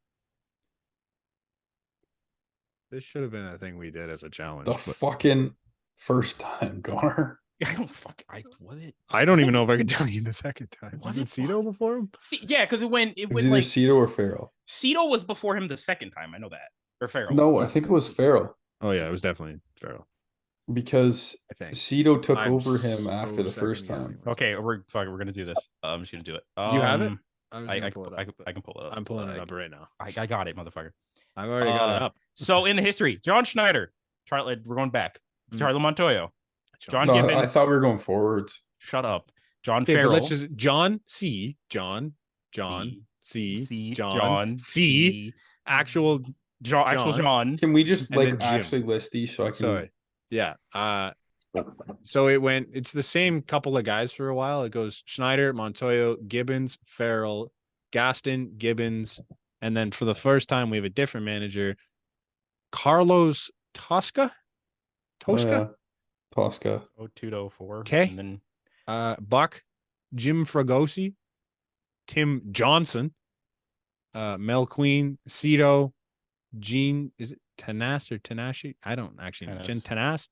This should have been a thing we did as a challenge. The but fucking first time, Connor. I don't fuck. Was it? I don't even know if I could tell you the second time. Was Was it it Cito before him? Yeah, because it went It was like either Cito or Farrell. Cito was before him the second time. I know that. Or Farrell. No, I think it was Farrell Oh yeah, it was definitely Farrell. because I think. Cito took I'm over him so after the first second-guessing time. myself. Okay, we're gonna do this. I'm just gonna do it. You have it? I can pull it up. I'm pulling it up right now. I got it, motherfucker. I've already got it up. So in the history, John Schneider, Charlie, we're going back. Mm. Charlie Montoya, John No, Gibbons. I thought we were going forwards. Shut up. John Okay, but Farrell. let's just John C. John C. C. John C. C. Actual. Actual John. Can we just And like then Jim. actually list these so I can? Sorry. Yeah. So it's the same couple of guys for a while. It goes Schneider, Montoya, Gibbons, Farrell, Gaston, Gibbons, and then for the first time we have a different manager, Carlos Tosca. Tosca. Tosca. 0204. Okay. And then Buck, Jim Fragosi, Tim Johnson, Mel Queen, Cito, Gene, is it Tanas or Tanashi? I don't actually know. Tanas. Tanas?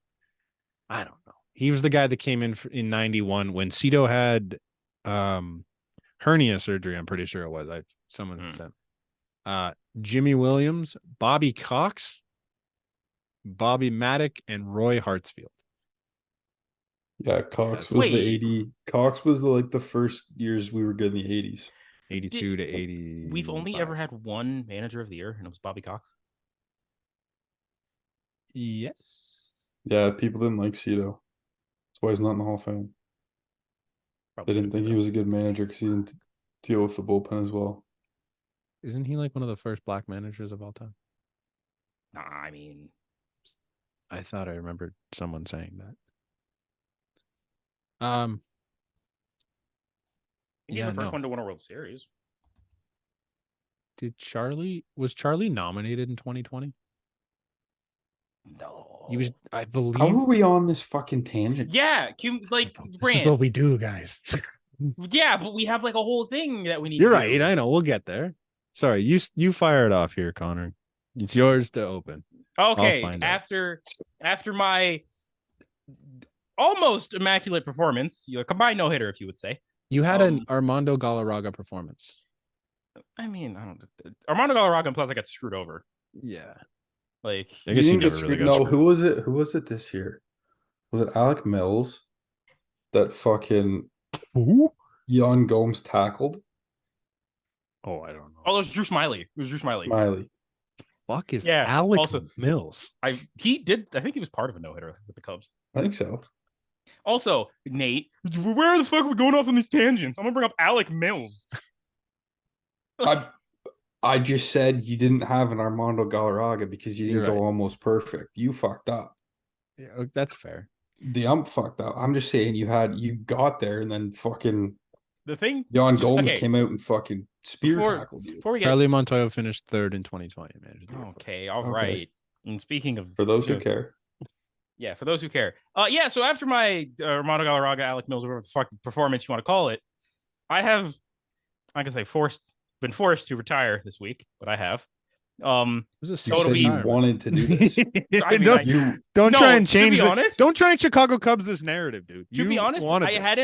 I don't know. He was the guy that came in 91 when Cito had hernia surgery, I'm pretty sure it was. Someone said. Jimmy Williams, Bobby Cox, Bobby Maddock, and Roy Hartsfield. Yeah, Cox That's- was Wait. the 80. Cox was the first years we were good in the 80s. 82 to 80. we've only ever had one manager of the year, and it was Bobby Cox. Yes. Yeah, people didn't like Cito. That's why he's not in the Hall of Fame. Probably They didn't should be, think he though. was a good manager because he didn't deal with the bullpen as well. Isn't he like one of the first black managers of all time? Nah, I mean, I thought I remembered someone saying that. I think he's Yeah, the first no. one to win a World Series. Was Charlie nominated in 2020? No, He was, I believe. How are we on this fucking tangent? Yeah, like This is Brand. what we do, guys. Yeah, but we have like a whole thing that we need. You're to right. do. I know. We'll get there. Sorry, you fire it off here, Connor. It's yours to open. Okay, find out. after my almost immaculate performance, a combined no hitter, if you would say. You had an Armando Galarraga performance. I mean, I don't. Armando Galarraga, plus I got screwed over. Yeah. Like, I guess You you didn't get never really screwed. got No, screwed. who was it? Who was it this year? Was it Alec Mills that fucking Who? Jan Gomes tackled? Oh, I don't know. oh, it was Drew Smiley. It was Drew Smiley. Smiley. Fuck is Yeah, Alec also- Mills? I think he was part of a no-hitter with the Cubs. I think so. Also, Nate, where the fuck are we going off on these tangents? I'm gonna bring up Alec Mills. I just said you didn't have an Armando Galarraga because you didn't You're go right. almost perfect. You fucked up. Yeah, that's fair. The ump fucked up. I'm just saying you got there and then fucking The thing, Jan just- Gomes okay, came out and fucking spear before tackled you. before we get Charlie Montoya finished third in 2020. Man. okay, all Okay. right. And speaking of For those who of- care. yeah, for those who care. Yeah, so after my Armando Galarraga, Alec Mills, whatever the fuck performance you want to call it, I have, I can say, been forced to retire this week, but I have. It was a You So it'll said be- you retirement. wanted to do this. I mean, don't, You don't No, try and to change be the, honest- don't try and Chicago Cubs this narrative, dude. To be You honest, wanted I this. had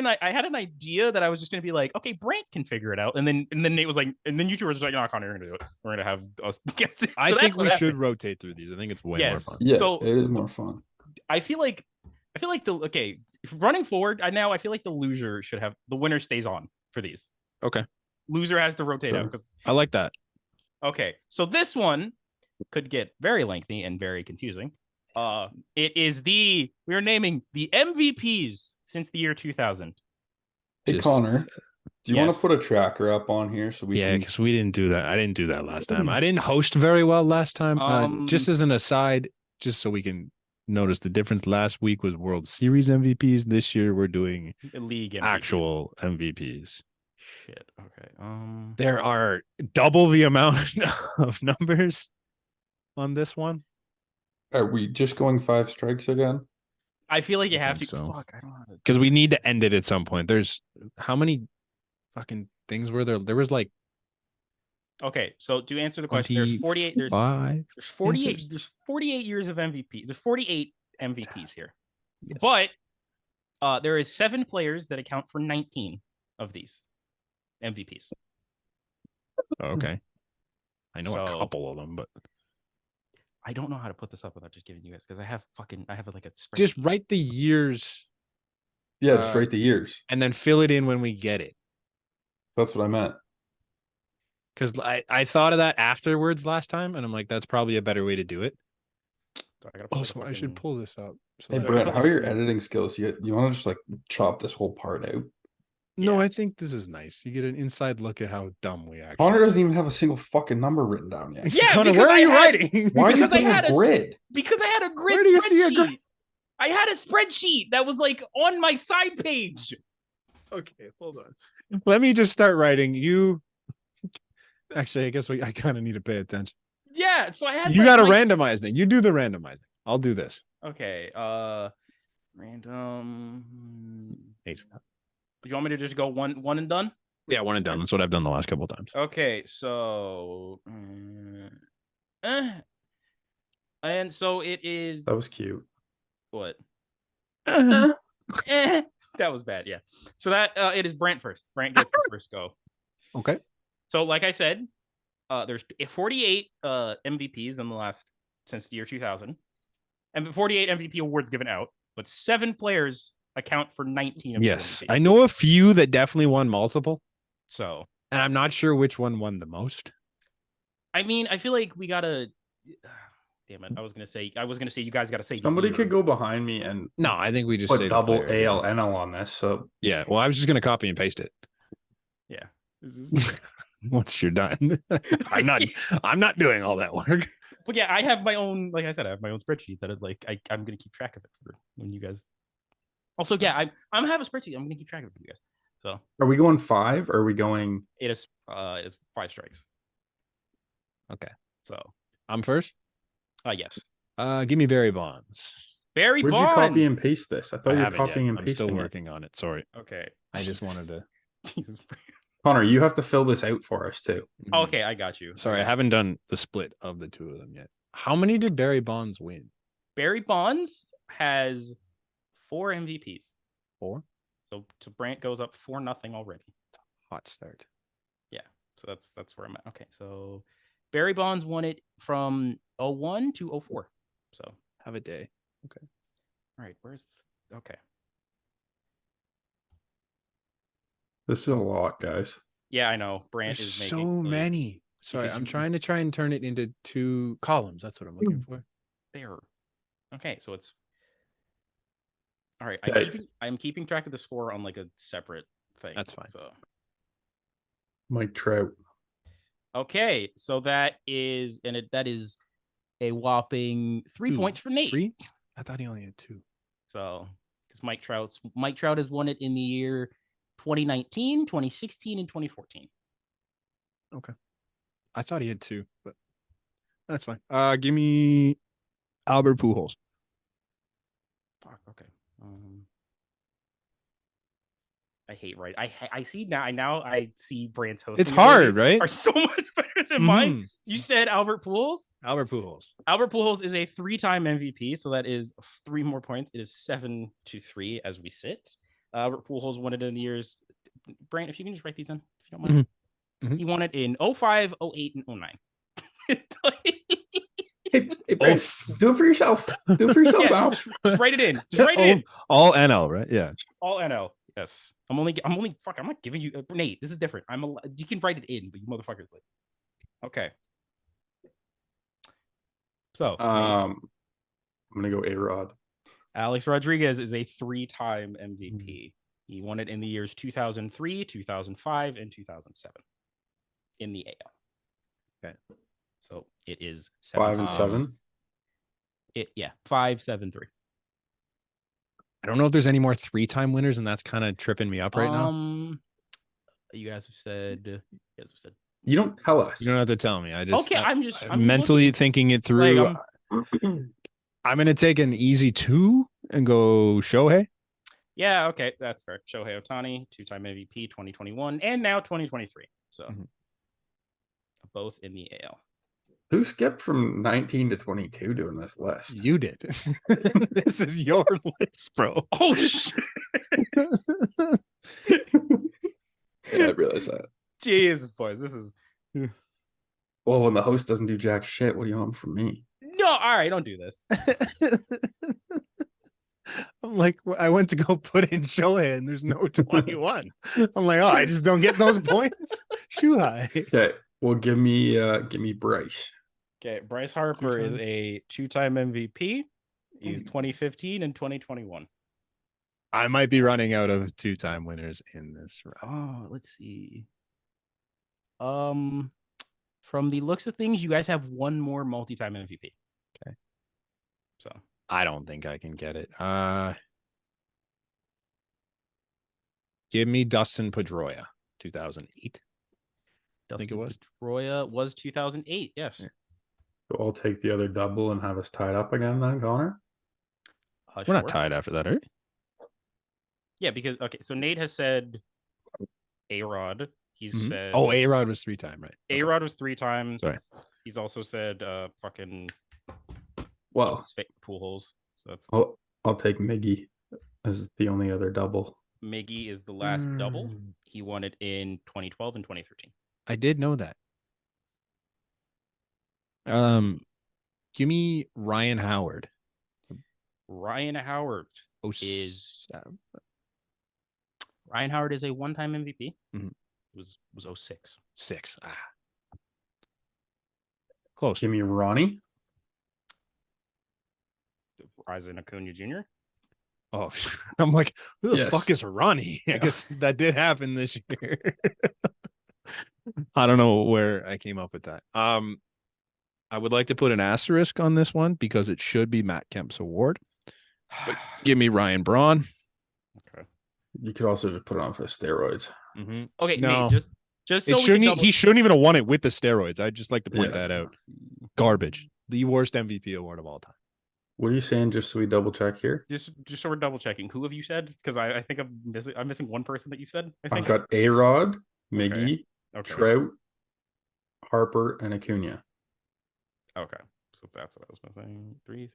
an idea that I was just gonna be like, okay, Brant can figure it out, and then Nate was like, and then you two were just like, no, Connor, you're gonna do it. We're gonna have us guess it. I So that's think what we should happened. rotate through these. I think it's way more Yes. fun. yeah, So- it is more fun. I feel like running forward, I feel like the loser should have the winner stays on for these. Okay. Loser has to rotate out Sure. because I like that. okay. So this one could get very lengthy and very confusing. We are naming the MVPs since the year 2000. Hey Just- Connor, do you want Yes. to put a tracker up on here so we Yeah, can because we didn't do that. I didn't do that last time. I didn't host very well last time. Just as an aside, just so we can notice the difference. Last week was World Series MVPs. This year we're doing League MVPs. actual MVPs. Shit. Okay. There are double the amount of numbers on this one. Are we just going 5 strikes again? I feel like you I have to. think so. Fuck. I don't know. How to... Because we need to end it at some point. There's how many fucking things were there? There was like Okay. So to answer the question, there's 48. There's 5. 48. answers. There's 48 years of MVP. There's 48 MVPs here, Yes. but there is 7 players that account for 19 of these MVPs. Oh, okay. I know a So- couple of them, but I don't know how to put this up without just giving you guys because I have like a spreadsheet. just write the years Yeah, just Uh, write the years. and then fill it in when we get it. That's what I meant. Because I thought of that afterwards last time, and I'm like, that's probably a better way to do it. So I gotta put Also, a I should fucking- pull this up. So Hey that I Brent, can how are your see. editing skills? You want to just like chop this whole part out? No, Yeah. I think this is nice. You get an inside look at how dumb we actually. Connor doesn't even have a single fucking number written down yet. Yeah, Connor, because where are I you had- writing? Why are you Because I putting had a a s- grid? Because I had a grid Where do you see a spreadsheet. grid? I had a spreadsheet that was like on my side page. Okay, hold on. Let me just start writing. You actually, I guess I kind of need to pay attention. Yeah, so I had. You like, got to my- randomize then. You do the randomizing. I'll do this. Okay. Random. Hey, Do you want me to just go one and done? yeah, one and done. That's what I've done the last couple of times. Okay, so. And so it is That was cute. what? Eh, that was bad. Yeah. So that it is Brant first. Brant gets the first go. Okay. So, like I said, there's 48 MVPs in the last since the year 2000, and 48 MVP awards given out, but 7 players account for 19 of these Yes, MVPs. I know a few that definitely won multiple, So, and I'm not sure which one won the most. I mean, I feel like we gotta. Damn it! I was gonna say you guys gotta say the Somebody year. could go behind me and No, I think we just put say the double player. AL NL on this. So Yeah, well, I was just gonna copy and paste it Yeah. This is- once you're done. I'm not doing all that work. But yeah, I have my own. Like I said, I have my own spreadsheet that I'm gonna keep track of it for when you guys. Also, yeah, I'm have a spreadsheet. I'm gonna keep track of it for you guys. So are we going 5 or are we going it is 5 strikes. Okay, So I'm first. yes, Give me Barry Bonds. Barry where'd you Bond. copy and paste this? I thought I you were haven't yet. copying and I'm pasting still it. working on it. Sorry, Okay. I just wanted to. Jesus. Connor, you have to fill this out for us too. Okay, I got you. Sorry, I haven't done the split of the two of them yet. How many did Barry Bonds win? Barry Bonds has 4 MVPs. 4. So Brant goes up 4-0 already. Hot start. So that's where I'm at. Okay, so Barry Bonds won it from 01 to 04. So Have a day. Okay. all right, okay. This is a lot, guys. Yeah, I know. Brant There's is so making many. Sorry, because I'm you- trying to turn it into 2 columns. That's what I'm looking for. there. Okay, so it's all right. Okay. I'm keeping track of the score on like a separate thing. That's fine. So Mike Trout. okay, so that is a whopping 3 2. points for Nate. 3? I thought he only had 2. So because Mike Trout has won it in the year 2019, 2016, and 2014. I thought he had 2, but that's fine. Give me Albert Pujols. Fuck. Okay. I hate right. I see now. I see Brant's hosting. It's hard, abilities right? Are so much better than mine. You said Albert Pujols. Albert Pujols. Albert Pujols is a 3-time MVP, so that is 3 more points. It is 7-3 as we sit. Albert Pujols won it in the years. Brant, if you can just write these in, if you don't mind. He won it in 05, 08, and 09. Hey, Brent, do it for yourself. Do it for yourself, Yeah, Al. just write it in. Just write it in. All NL, right? Yeah. All NL. Yes. I'm only fuck. I'm not giving you Nate. This is different. You can write it in, but you motherfuckers. Okay. So I'm gonna go A-Rod. Alex Rodriguez is a 3-time MVP. He won it in the years 2003, 2005, and 2007 in the AL. Okay. So it is 5 and 7. 7. 5-7-3. I don't know if there's any more 3-time winners, and that's kind of tripping me up right now. You guys have said. You don't tell us. You don't have to tell me. I just Okay, I'm just mentally thinking it through. Like, I'm gonna take an easy 2 and go Shohei. Yeah, okay, that's fair. Shohei Ohtani, 2-time MVP, 2021, and now 2023. So both in the AL. Who skipped from 19 to 22 doing this list? You did. This is your list, bro. Oh shit! Yeah, I realize that. Jesus, boys, this is Well, when the host doesn't do jack shit, what do you want from me? no. All right, don't do this. I'm like, I went to go put in Shohei, and there's no 21. I'm like, oh, I just don't get those points. Shuhai. Okay, well, give me Bryce. Okay, Bryce Harper is a 2-time MVP. He's 2015 and 2021. I might be running out of 2-time winners in this round. Oh, let's see. From the looks of things, you guys have one more multi-time MVP. Okay. So I don't think I can get it. Give me Dustin Pedroia, 2008. I think it was. Pedroia was 2008. Yes. Yeah. So I'll take the other double and have us tied up again then, Connor. We're not tied after that, are we? Yeah, because okay, so Nate has said A-Rod. He's said A-Rod was 3-time, right? A-Rod was 3 times. Sorry. He's also said fucking Well, Pujols. So that's I'll take Miggy as the only other double. Miggy is the last double. He won it in 2012 and 2013. I did know that. Give me Ryan Howard. Ryan Howard is Ryan Howard is a 1-time MVP. Mm-hmm. It was 06. 6. Close. Give me Ronnie. Ryzen Acuna Jr. Oh, I'm like, who the Yes. fuck is Ronnie? I guess that did happen this year. I don't know where I came up with that. I would like to put an asterisk on this one because it should be Matt Kemp's award. But give me Ryan Braun. Okay. You could also just put it on for the steroids. Mm-hmm. Okay, No. Nate, just so It shouldn't. He shouldn't even have won it with the steroids. I'd just like to point that out. Garbage. The worst MVP award of all time. What are you saying? Just so we double check here. Just so we're double checking. Who have you said? Because I think I'm missing one person that you said. I think. I've got A-Rod, Miggy, Okay. Trout, Harper, and Acuna. Okay. So that's what I was missing. 3,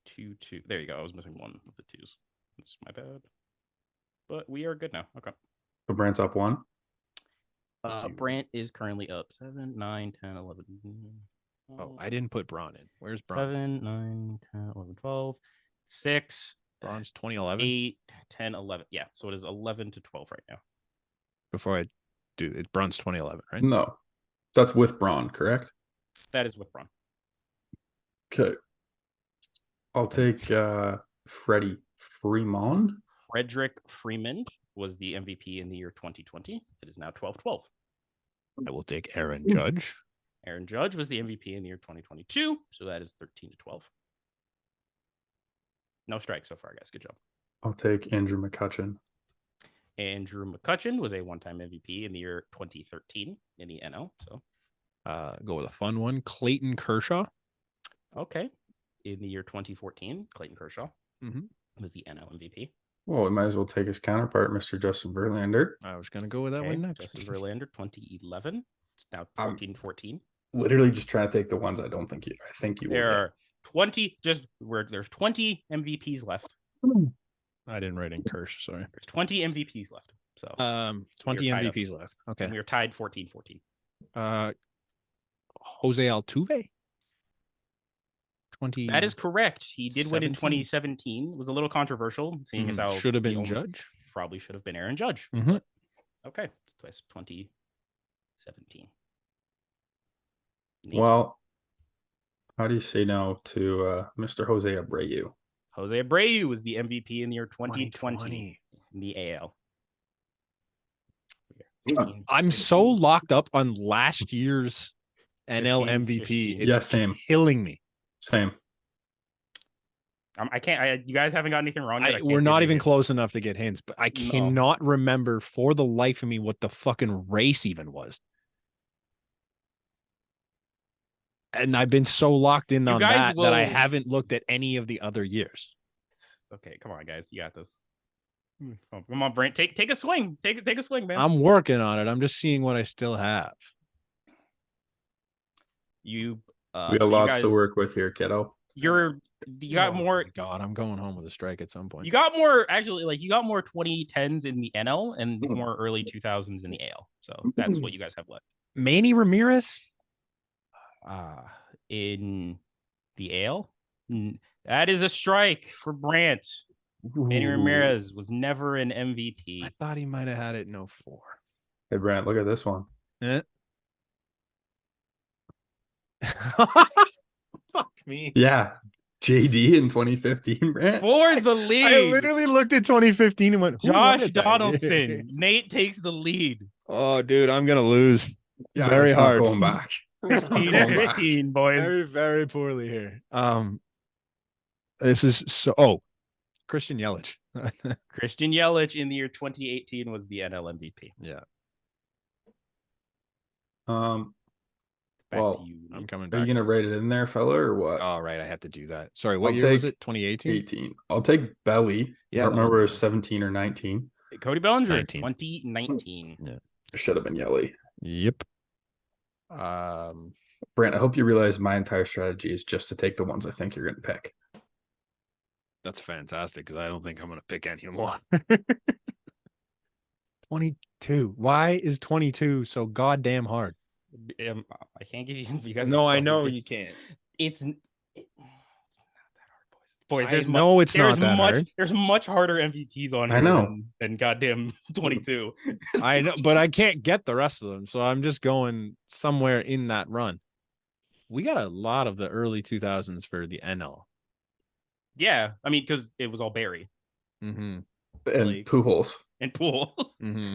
2, 2. There you go. I was missing one of the 2s. It's my bad. But we are good now. Okay. So Brant's up 1. Brant is currently up 7, 9, 10, 11. Oh, I didn't put Braun in. Where's Braun? 7, 9, 10, 11, 12, 6, Braun's 2011. 8, 10, 11. Yeah, so it is 11 to 12 right now. Before I do it, Braun's 2011, right? No, that's with Braun, correct? That is with Braun. Okay. I'll take Freddie Freeman. Frederick Freeman was the MVP in the year 2020. It is now 12-12. I will take Aaron Judge. Aaron Judge was the MVP in the year 2022, so that is 13 to 12. No strikes so far, guys. Good job. I'll take Andrew McCutchen. Andrew McCutchen was a one-time MVP in the year 2013 in the NL. So, go with a fun one. Clayton Kershaw. okay. In the year 2014, Clayton Kershaw was the NL MVP. Well, we might as well take his counterpart, Mr. Justin Verlander. I was going to go with that one next. Justin Verlander, 2011. It's now 14-14. Literally just trying to take the ones I don't think you. I think you. There are 20. There's 20 MVPs left. I didn't write in Kershaw. Sorry. There's 20 MVPs left. So 20 MVPs left. Okay. And we are tied 14-14. Jose Altuve. 20. That is correct. He did win in 17. 2017. It was a little controversial, seeing as how should have been Judge. Probably should have been Aaron Judge. Mhm. Okay, twice 2017. Neat. Well, how do you say no to Mr. Jose Abreu? Jose Abreu was the MVP in the year 2020 in the AL. I'm so locked up on last year's NL 15, MVP. 15. It's Yeah, same. killing me. Same. I can't. You guys haven't got anything wrong. Yet. I can't We're give not you even hints. close enough to get hints, but I No. cannot remember for the life of me what the fucking race even was. And I've been so locked in You on guys that I will- haven't looked at any of the other years. Okay, come on, guys. You got this. Come on, Brent. Take a swing. Take a swing, man. I'm working on it. I'm just seeing what I still have. You. We got lots to work with here, kiddo. You got Oh more. my God, I'm going home with a strike at some point. You got more. Actually, you got more 2010s in the NL and more early 2000s in the AL. So that's what you guys have left. Manny Ramirez. In the AL, that is a strike for Brant. Manny Ramirez was never an MVP. I thought he might have had it in 04. Hey, Brant, look at this one. Eh? Fuck me. Yeah. JD in 2015, Brant. For the lead, I literally looked at 2015 and went, "Who won Josh it that year?" Donaldson. Nate takes the lead. Oh, dude, I'm gonna lose. Yeah, Very it's not hard. going back. It's not 16 going back. 15, boys. Very, very poorly here. This is so. Christian Yelich. Christian Yelich in the year 2018 was the NL MVP. Yeah, Back Well, to you. I'm coming Are you back. gonna rate it in there, fella, or what? Oh, right, I have to do that. Sorry, what I'll year was take it? 2018. 18. I'll take Belly. Yeah, I don't that was remember it was good. 17 or 19. Cody Bellinger, 19. 2019. It should have been Yelly. Yep. Brant, I hope you realize my entire strategy is just to take the ones I think you're gonna pick. That's fantastic because I don't think I'm gonna pick any more. 22. Why is 22 so goddamn hard? I can't give you. You guys. No, I fucking- know it's- you can't. It's not that hard, boys. Boys, I there's know it's there's not that much hard. there's much harder MVPs on I here know. than goddamn 22. I know, but I can't get the rest of them, so I'm just going somewhere in that run. We got a lot of the early 2000s for the NL. Yeah, I mean, because it was all Barry Mm-hmm. And Like- Pujols. and Pools. Mm-hmm.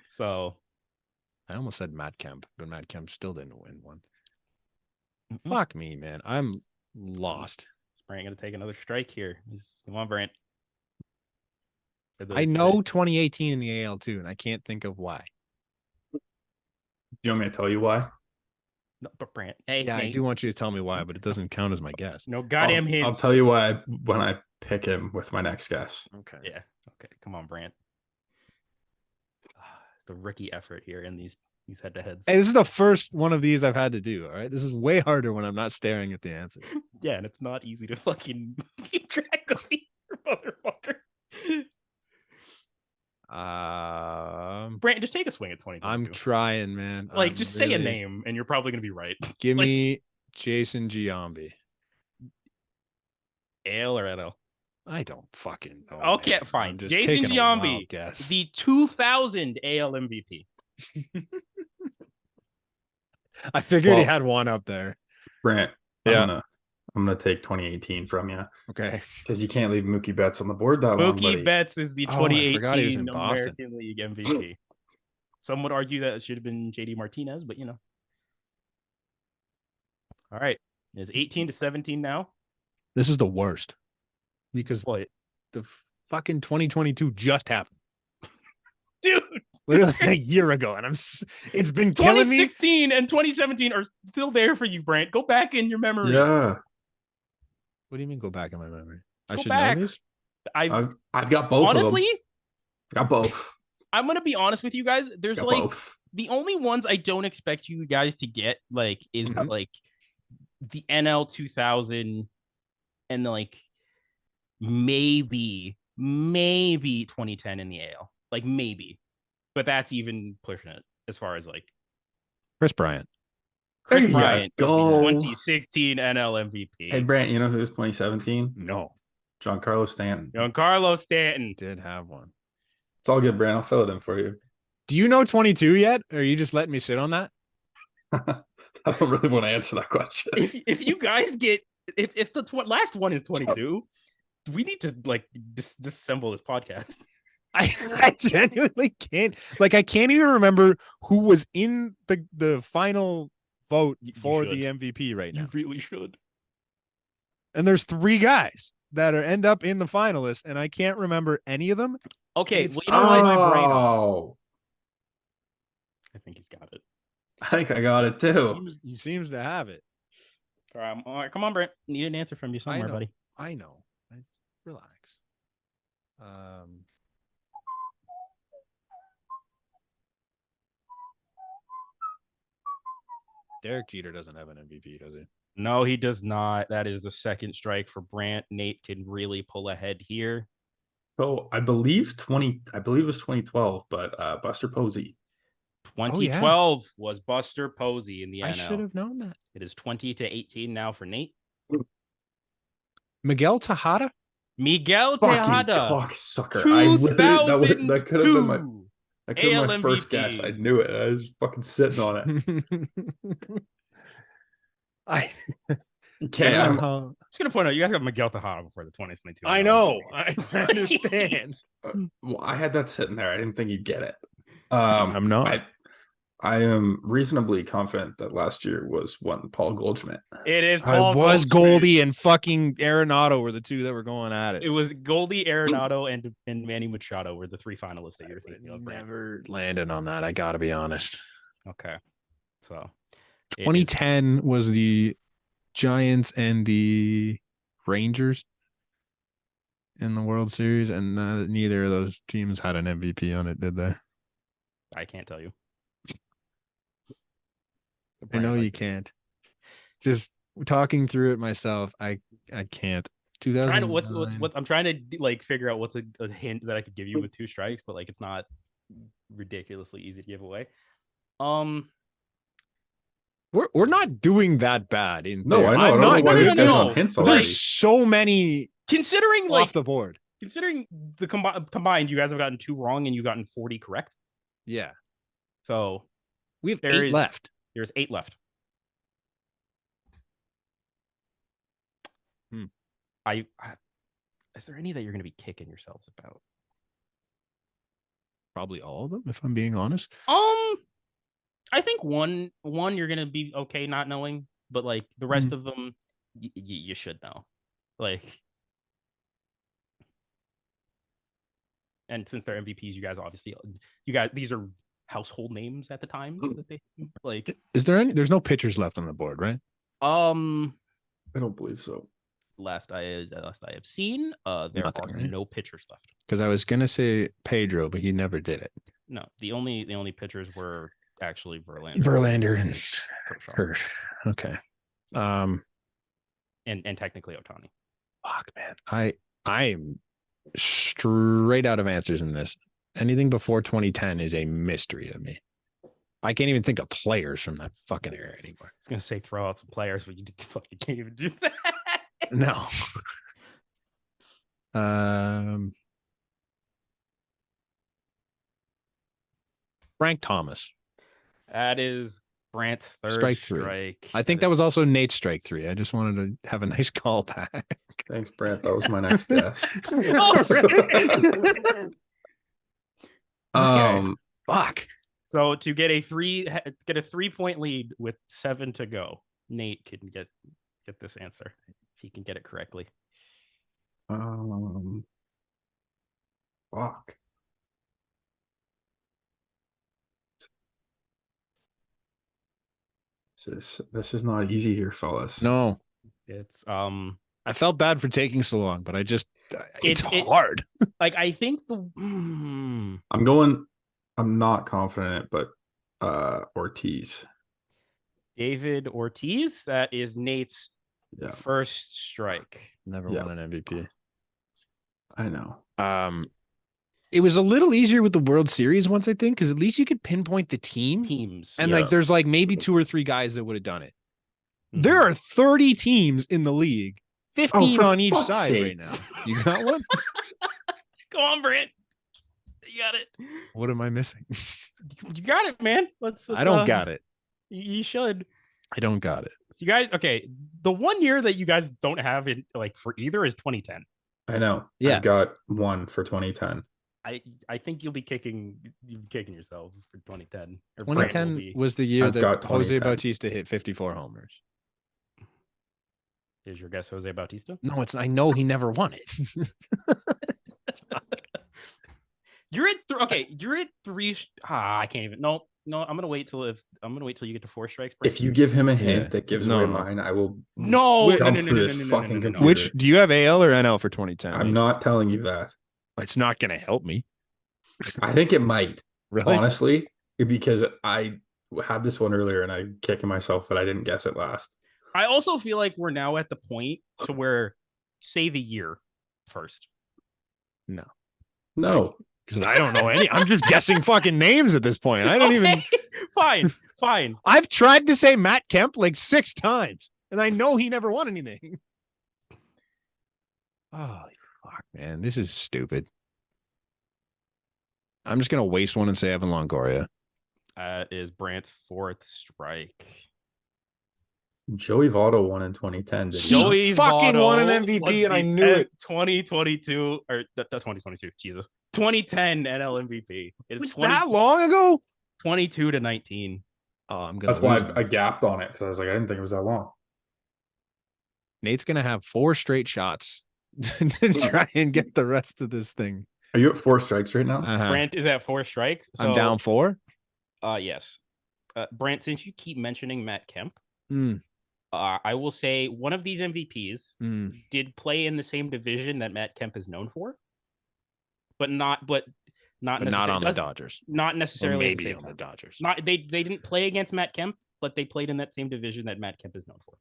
So I almost said Matt Kemp, but Matt Kemp still didn't win one. Mhm. Fuck me, man. I'm lost. Brant gonna take another strike here. Come on, Brant. I know 2018 in the AL too, and I can't think of why. Do you want me to tell you why? No, but Brant. Hey, Yeah, I Nate, do want you to tell me why, but it doesn't count as my guess. No goddamn hints. I'll tell you why when I pick him with my next guess. Okay. Yeah. Okay. Come on, Brant. It's the rookie effort here in these head to heads. Hey, this is the first one of these I've had to do. All right. This is way harder when I'm not staring at the answer. Yeah, and it's not easy to fucking keep track of either, motherfucker. Brant, Brant, just take a swing at 2022. I'm trying, man. Like, I'm just say a name, and you're probably gonna be right. Give Like, me Jason Giambi. AL or NL? I don't fucking know. Okay, man. fine. I'm just Jason taking a wild Giambi, guess. the 2000 AL MVP. I figured he Well- had one up there. Brant, Yeah. I'm gonna take 2018 from you Okay. because you can't leave Mookie Betts on the board that long, Mookie buddy. Betts is the Oh, I forgot he was 2018 in Boston. American League MVP. Some would argue that it should have been JD Martinez, but you know. All right. It's 18-17 now. This is the worst because What? the fucking 2022 just happened. Dude, Literally a year ago, and it's been killing me. 2016 and 2017 are still there for you, Brant. Go back in your memory. Yeah, What do you mean go back in my memory? I go should back. know these? I've got both Honestly, of them. Got both. I'm gonna be honest with you guys. There's Got like both. the only ones I don't expect you guys to get like is Mhm. like the NL 2000 and like maybe 2010 in the AL. Like maybe. But that's even pushing it as far as like Chris Bryant. Chris There you Bryant was the go. 2016 NL MVP. Hey, Brant, you know who's 2017? No, Giancarlo Stanton. Giancarlo Stanton. did have one. It's all good, Brant. I'll fill it in for you. Do you know 22 yet? Or are you just letting me sit on that? I don't really want to answer that question. If you guys get if the last one is 22, we need to like disassemble this podcast. I genuinely can't. Like, I can't even remember who was in the final vote You for should. the MVP right now. You really should. And there's 3 guys that end up in the finalists, and I can't remember any of them. Okay, It's well, you know what? my brain Oh, I think he's got it. I think I got it too. He seems to have it. All right, come on, Brent. Need an answer from you somewhere, know. buddy. I know. Relax. Derek Jeter doesn't have an MVP, does he? No, he does not. That is the second strike for Brant. Nate can really pull ahead here. So I believe it was 2012, but Buster Posey. 2012 was Buster Posey in the NL. I should have known that. It is 20-18 now for Nate. Miguel Tejada? Miguel Fucking Tejada. cocksucker. I literally, that could have been my 2002. first MVP. guess. I knew it. I was fucking sitting on it. Okay, I'm just gonna point out, you guys got Miguel Tejada before the 2022. I know. I understand. well, I had that sitting there. I didn't think you'd get it. I'm not. I am reasonably confident that last year was one Paul Goldschmidt. It is I Paul was Goldschmidt. Goldie and fucking Arenado were the 2 that were going at it. It was Goldie, Arenado, and Manny Machado were the 3 finalists that you were thinking of. Brent. Never landed on that. I got to be honest. Okay, so 2010 was the Giants and the Rangers in the World Series, and neither of those teams had an MVP on it, did they? I can't tell you. I know you can't. Just talking through it myself, I can't. 2009. What I'm trying to like figure out what's a hint that I could give you with 2 strikes, but like it's not ridiculously easy to give away. We're not doing that bad in No, there. I know. I'm I don't not know why good these at guys this. want hints Like- already. There's so many Considering like off the board. considering the combined, you guys have gotten 2 wrong and you've gotten 40 correct. Yeah. So We have There 8 is- left. there's 8 left. I is there any that you're going to be kicking yourselves about? Probably all of them, if I'm being honest. I think one you're going to be okay not knowing, but like the rest of them you should know. Like, and since they're MVPs, you guys obviously these are household names at the time that they like. Is there any? There's no pitchers left on the board, right? I don't believe so. Last I have seen, there Nothing, are right? no pitchers left. Because I was gonna say Pedro, but he never did it. No, the only pitchers were actually Verlander, Verlander and Kershaw, Hirsch. Okay. and technically Ohtani. Fuck, man. I'm straight out of answers in this. Anything before 2010 is a mystery to me. I can't even think of players from that fucking era anymore. I was gonna say throw out some players, but you fucking can't even do that. No. Frank Thomas. That is Brant's third Strike strike. three. I think that was also Nate's strike 3. I just wanted to have a nice call back. Thanks, Brent. That was my next guess. Okay. Fuck. So to get a 3-point lead with 7 to go, Nate can get this answer if he can get it correctly. Fuck. This is not easy here, fellas. No. It's I felt bad for taking so long, but I just it's hard. Like I think I'm not confident in it, but Ortiz. David Ortiz, that is Nate's first strike. Never won an MVP. I know. It was a little easier with the World Series once, I think, because at least you could pinpoint the teams. And like there's like maybe 2 or 3 guys that would have done it. Mm-hmm. There are 30 teams in the league, 15 on each side right now. You got one? Go on, Brent. You got it. What am I missing? You got it, man. Let's I don't got it. You should. I don't got it. You guys, okay. The one year that you guys don't have it like for either is 2010. I know. Yeah. I've got one for 2010. I think you'll be kicking yourselves for 2010. 2010 was the year that Jose Bautista hit 54 homers. Is your guess Jose Bautista? No, it's. I know he never won it. You're at You're at 3. I can't even. No. I'm gonna wait till you get to 4 strikes. If you give him a hint that gives away mine, I will. No. Which do you have AL or NL for 2010? I'm not telling you that. It's not gonna help me. I think it might. Really? Honestly, because I had this one earlier and I'm kicking myself that I didn't guess it last. I also feel like we're now at the point to where say the year first. No. Because I don't know any. I'm just guessing fucking names at this point. I don't even. Fine. I've tried to say Matt Kemp like 6 times, and I know he never won anything. Oh, fuck, man. This is stupid. I'm just going to waste one and say Evan Longoria. Is Brant's 4th strike. Joey Votto won in 2010. Joey fucking Votto won an MVP, and I knew it. 2022 or 2022. Jesus, 2010 NL MVP. Was that long ago? 22 to 19. Oh, I'm gonna. That's why I gapped on it because I was like, I didn't think it was that long. Nate's gonna have 4 straight shots to try and get the rest of this thing. Are you at 4 strikes right now? Brant is at 4 strikes. So, I'm down 4. Yes. Brant, since you keep mentioning Matt Kemp. I will say one of these MVPs did play in the same division that Matt Kemp is known for, but not on the Dodgers. Not necessarily, or maybe on the Dodgers. Not they didn't play against Matt Kemp, but they played in that same division that Matt Kemp is known for.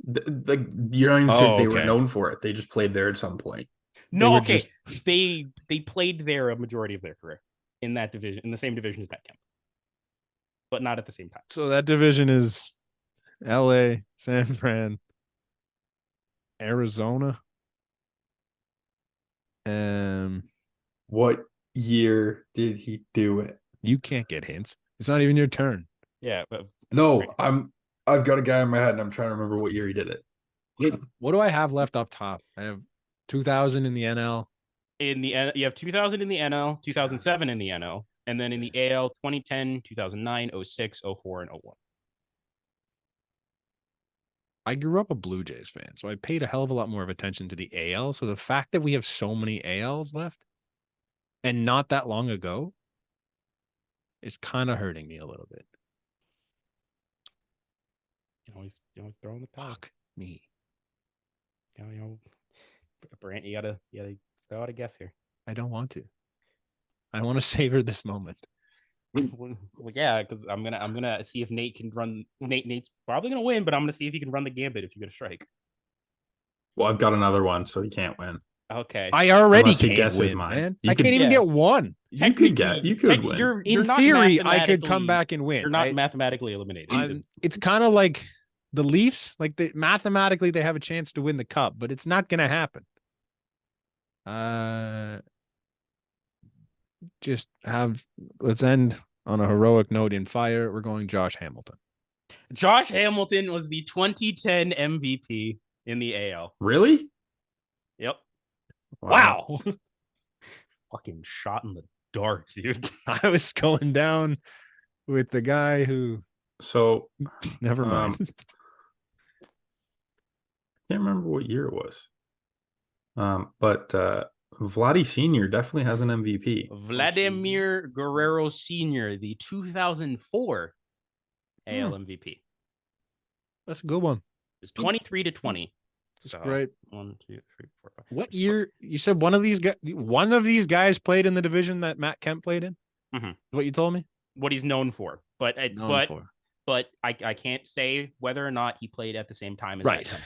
You don't even say they were known for it. They just played there at some point. No, okay. They played there a majority of their career in that division, in the same division as Matt Kemp, but not at the same time. So that division is LA, San Fran, Arizona. What year did he do it? You can't get hints. It's not even your turn. Yeah, but no, I've got a guy in my head and I'm trying to remember what year he did it. What do I have left up top? I have 2000 in the NL. You have 2000 in the NL, 2007 in the NL, and then in the AL 2010, 2009, 06, 04, and 01. I grew up a Blue Jays fan, so I paid a hell of a lot more of attention to the AL. So the fact that we have so many ALs left and not that long ago is kind of hurting me a little bit. You always throw in the towel. Fuck me. You know, Brant, you gotta throw out a guess here. I don't want to. I want to savor this moment. Well, yeah, because I'm gonna see if Nate can run. Nate's probably gonna win, but I'm gonna see if he can run the gambit if you get a strike. Well, I've got another one, so he can't win. Okay. I already Unless he can't guesses win, mine. man. You I could- can't even Yeah. get one. You could win. You're In not theory, I could come mathematically- back and win. You're not mathematically eliminated. It's kind of like the Leafs. Like mathematically, they have a chance to win the cup, but it's not going to happen. Let's end on a heroic note in fire. We're going Josh Hamilton. Josh Hamilton was the 2010 MVP in the AL. Really? Yep. Wow. Fucking shot in the dark, dude. I was going down with the guy who So never mind. can't remember what year it was. But Vladdy Senior definitely has an MVP. Vladimir Guerrero Sr., the 2004 AL MVP. That's a good one. It's 23-20. That's great. 1, 2, 3, 4, 5. What year? You said one of these guys played in the division that Matt Kemp played in? Mhm. What you told me? What he's known for. But I can't say whether or not he played at the same time as Right. Matt Kemp.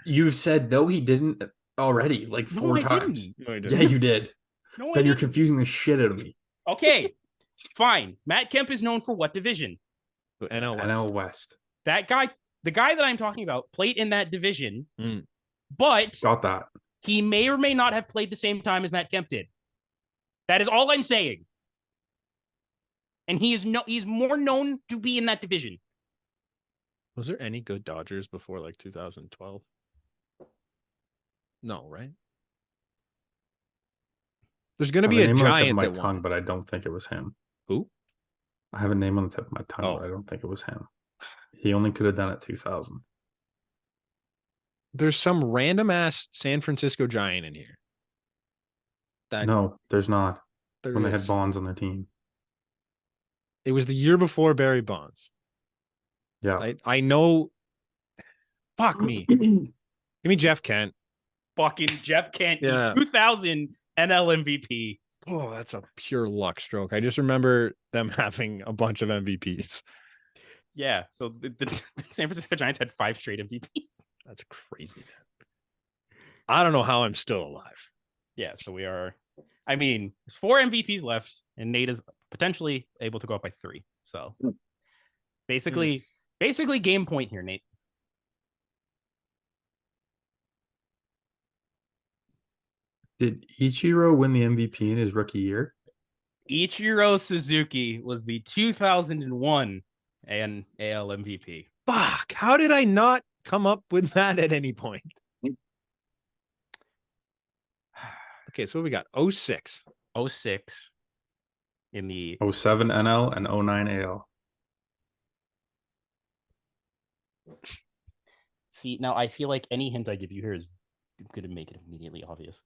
You said no, he didn't already, like No, 4 I times. didn't. No, I Yeah, you did. No, I Then you're didn't. confusing the shit out of me. Okay, fine. Matt Kemp is known for what division? NL West. NL West. That guy, the guy that I'm talking about, played in that division, Mm. but Got that. he may or may not have played the same time as Matt Kemp did. That is all I'm saying. And he's more known to be in that division. Was there any good Dodgers before like 2012? No, right? There's going to I be have a name on the tip of giant my that tongue, won. but I don't think it was him. Who? I have a name on the tip of my tongue, but I don't think it was him. He only could have done it 2000. There's some random ass San Francisco Giant in here. No, there's not. There When they had is. Bonds on their team. It was the year before Barry Bonds. Yeah. I know. Fuck me. Give me Jeff Kent. Fucking Jeff Kent, Yeah. the 2000 NL MVP. Oh, that's a pure luck stroke. I just remember them having a bunch of MVPs. Yeah, so the San Francisco Giants had 5 straight MVPs. That's crazy, man. I don't know how I'm still alive. Yeah, so we are. I mean, there's 4 MVPs left, and Nate is potentially able to go up by 3. So basically game point here, Nate. Did Ichiro win the MVP in his rookie year? Ichiro Suzuki was the 2001 AL MVP. Fuck. How did I not come up with that at any point? Okay, so what we got? 06. 06 in the 07 NL and 09 AL. See, now I feel like any hint I give you here is going to make it immediately obvious.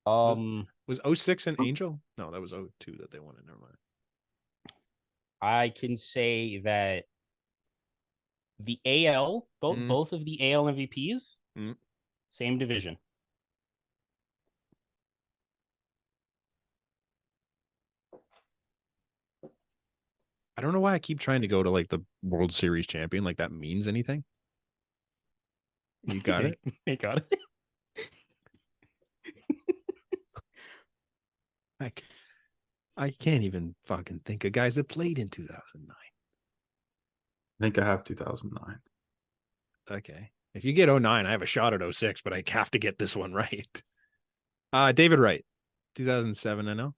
Was 06 an Angel? No, that was 02 that they won it. Never mind. I can say that the AL, both of the AL MVPs, same division. I don't know why I keep trying to go to like the World Series champion. Like that means anything. You got it. You got it. I can't even fucking think of guys that played in 2009. I think I have 2009. Okay. If you get 09, I have a shot at 06, but I have to get this one right. David Wright, 2007, I know.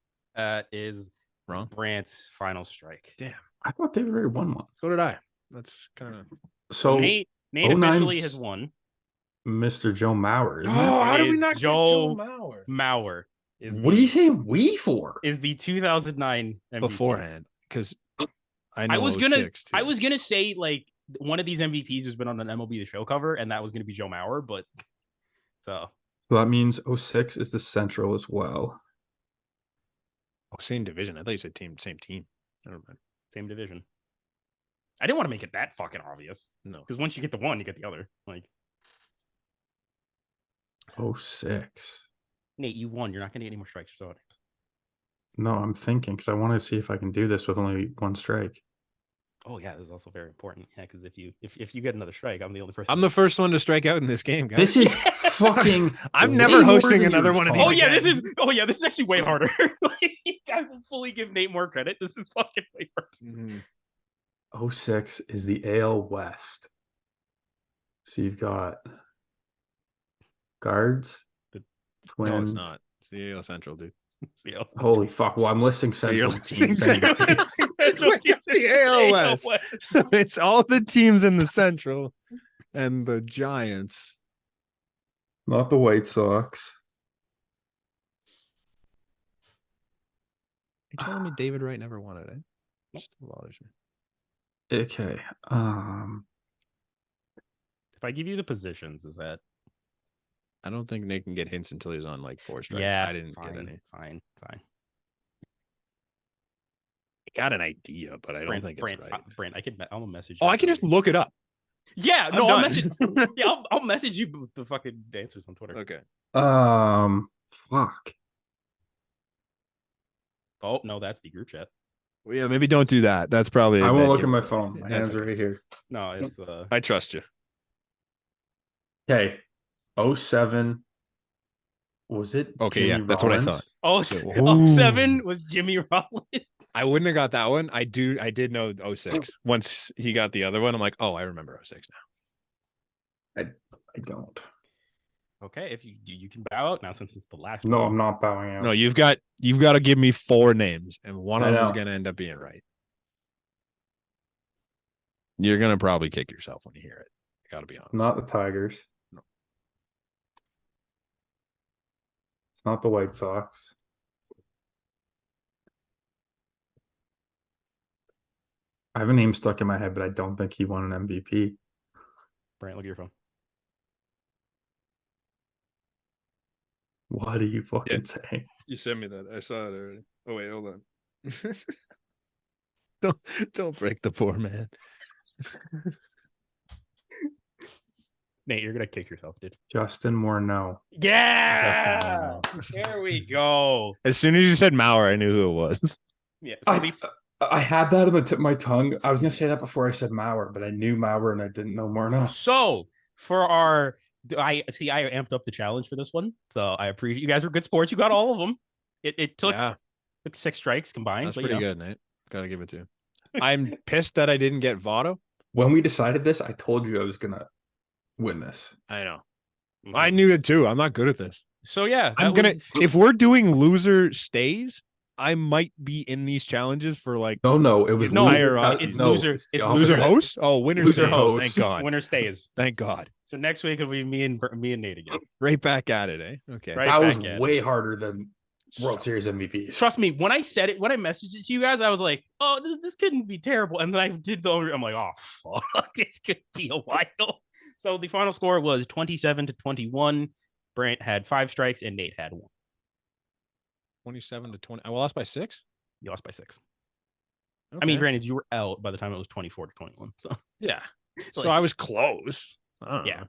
Is Wrong. Brant's final strike. Damn. I thought David Ray won one. So did I. That's kind of. So Nate officially has won. Mr. Joe Mauer. Isn't Oh, it? how did we is not Joe get Joe Mauer? Mauer is What are you saying we for? is the 2009 MVP. Beforehand? Because I know I was gonna 06 too. I was gonna say like one of these MVPs has been on an MLB The Show cover, and that was gonna be Joe Mauer, but so that means 06 is the Central as well. Oh, same division. I thought you said same team. Never mind. same division. I didn't want to make it that fucking obvious No. because once you get the one, you get the other. Like 06. Nate, you won. You're not gonna get any more strikes or so. No, I'm thinking because I want to see if I can do this with only one strike. Oh yeah, this is also very important. Yeah, because if you get another strike, I'm the only person. I'm the first one to strike out in this game, guys. This is fucking. I'm way never more hosting than another you're one of these. Oh yeah, again. this is actually way harder. I will fully give Nate more credit. This is fucking way harder. 06 is the AL West. So you've got Guards, The- Twins. No, it's not. It's the AL Central, dude. Holy fuck! Well, I'm listing You're Central listing teams. anyways. Central We got the AL West. So it's all the teams in the Central and the Giants. Not the White Sox. You're telling me David Wright never won it, eh? Still bothers me. Okay. If I give you the positions, is that I don't think Nick can get hints until he's on like 4 strikes. yeah? I didn't fine, get any. Fine. I got an idea, but I don't think it's right. Brent, I'll message. Oh, you I can just look it up. Yeah, I'm no, I'll done. message. Yeah, I'll message you with the fucking answers on Twitter. Okay. Fuck. Oh no, that's the group chat. Well, yeah, maybe don't do that. That's probably. I a won't dead look at giveaway. my phone. My That's hands are okay. right here. No, it's I trust you. Okay. 07. Was it? Okay, yeah, Jimmy that's what I Rollins? thought. Oh, 07 was Jimmy Rollins. I wouldn't have got that one. I did know 06. Once he got the other one, I'm like, oh, I remember 06 now. I don't. Okay, if you can bow out now since it's the last. No, one. I'm not bowing out. No, you've got to give me 4 names, and one I of them is know. gonna end up being right. You're gonna probably kick yourself when you hear it. I gotta be honest. Not the Tigers. No. It's not the White Sox. I have a name stuck in my head, but I don't think he won an MVP. Brent, look at your phone. What are you fucking saying? You sent me that. I saw it already. Oh wait, hold on. don't break the poor man. Nate, you're gonna kick yourself, dude. Justin Morneau. Yeah, there we go. As soon as you said Mauer, I knew who it was. Yeah, so I had that on the tip of my tongue. I was gonna say that before I said Mauer, but I knew Mauer and I didn't know Morneau. So for our, I amped up the challenge for this one, so I appreciate you guys were good sports. You got all of them. It took 6 strikes combined. That's but, pretty good, Nate. Gotta give it to you. I'm pissed that I didn't get Votto. When we decided this, I told you I was gonna win this. I know. Mhm. I knew it too. I'm not good at this. So yeah, I'm gonna. If we're doing loser stays, I might be in these challenges for like No, it was No, loser. it's loser- the it's opposite. loser host. Oh, winner Loser stays. host. Thank God. winner stays. Thank God. So next week it'll be me and Nate again. Right back at it, eh? Okay. Right. That was back at way harder than World Series MVPs. Trust me, when I said it, when I messaged it to you guys, I was like, "Oh, this couldn't be terrible." And then I did I'm like, "Oh fuck, this could be a while." So the final score was 27-21. Brent had 5 strikes and Nate had 1. 27-20. I lost by 6. You lost by 6. Okay. I mean, granted, you were out by the time it was 24-21. So yeah. So Like- I was close. I don't yeah.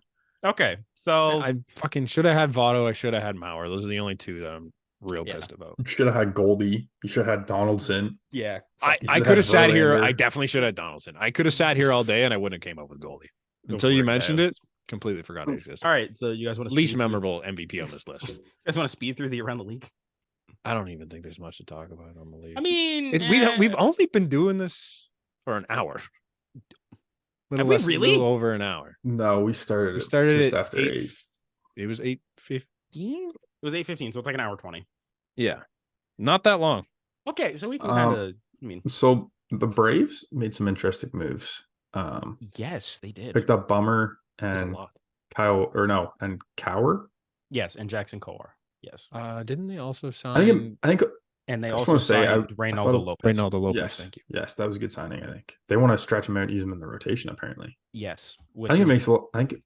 know. Okay. So I fucking should have had Votto. I should have had Mauer. Those are the only 2 that I'm real Yeah. pissed about. You should have had Goldie. You should have had Donaldson. yeah, I You could should've have had sat here. Verlander. I definitely should have Donaldson. I could have sat here all day and I wouldn't have came up with Goldie. Go Until for you it, mentioned guys. it, completely forgot it existed. All right. So you guys want to Least memorable MVP on this list. You guys want to speed through the around the league? I don't even think there's much to talk about on the league. I mean, we've only been doing this for an hour. Have we really? Little over an hour. No, we started. We started just at after 8. 8. It was 8:15. It was 8:15, so it's like an hour 20. Yeah, not that long. Okay, so we can kind of. I mean, So the Braves made some interesting moves. yes, they did. Picked up Bummer Did a and lot. and Cower. Yes, and Jackson Kowar. Yes, Didn't they also sign? I think and they I just also wanna say, signed I Reynaldo thought- Lopez. Reynaldo Lopez. yes, Thank you. yes, that was a good signing. I think they want to stretch him out, use him in the rotation. Apparently, Yes, which I think it is- makes a lot. I think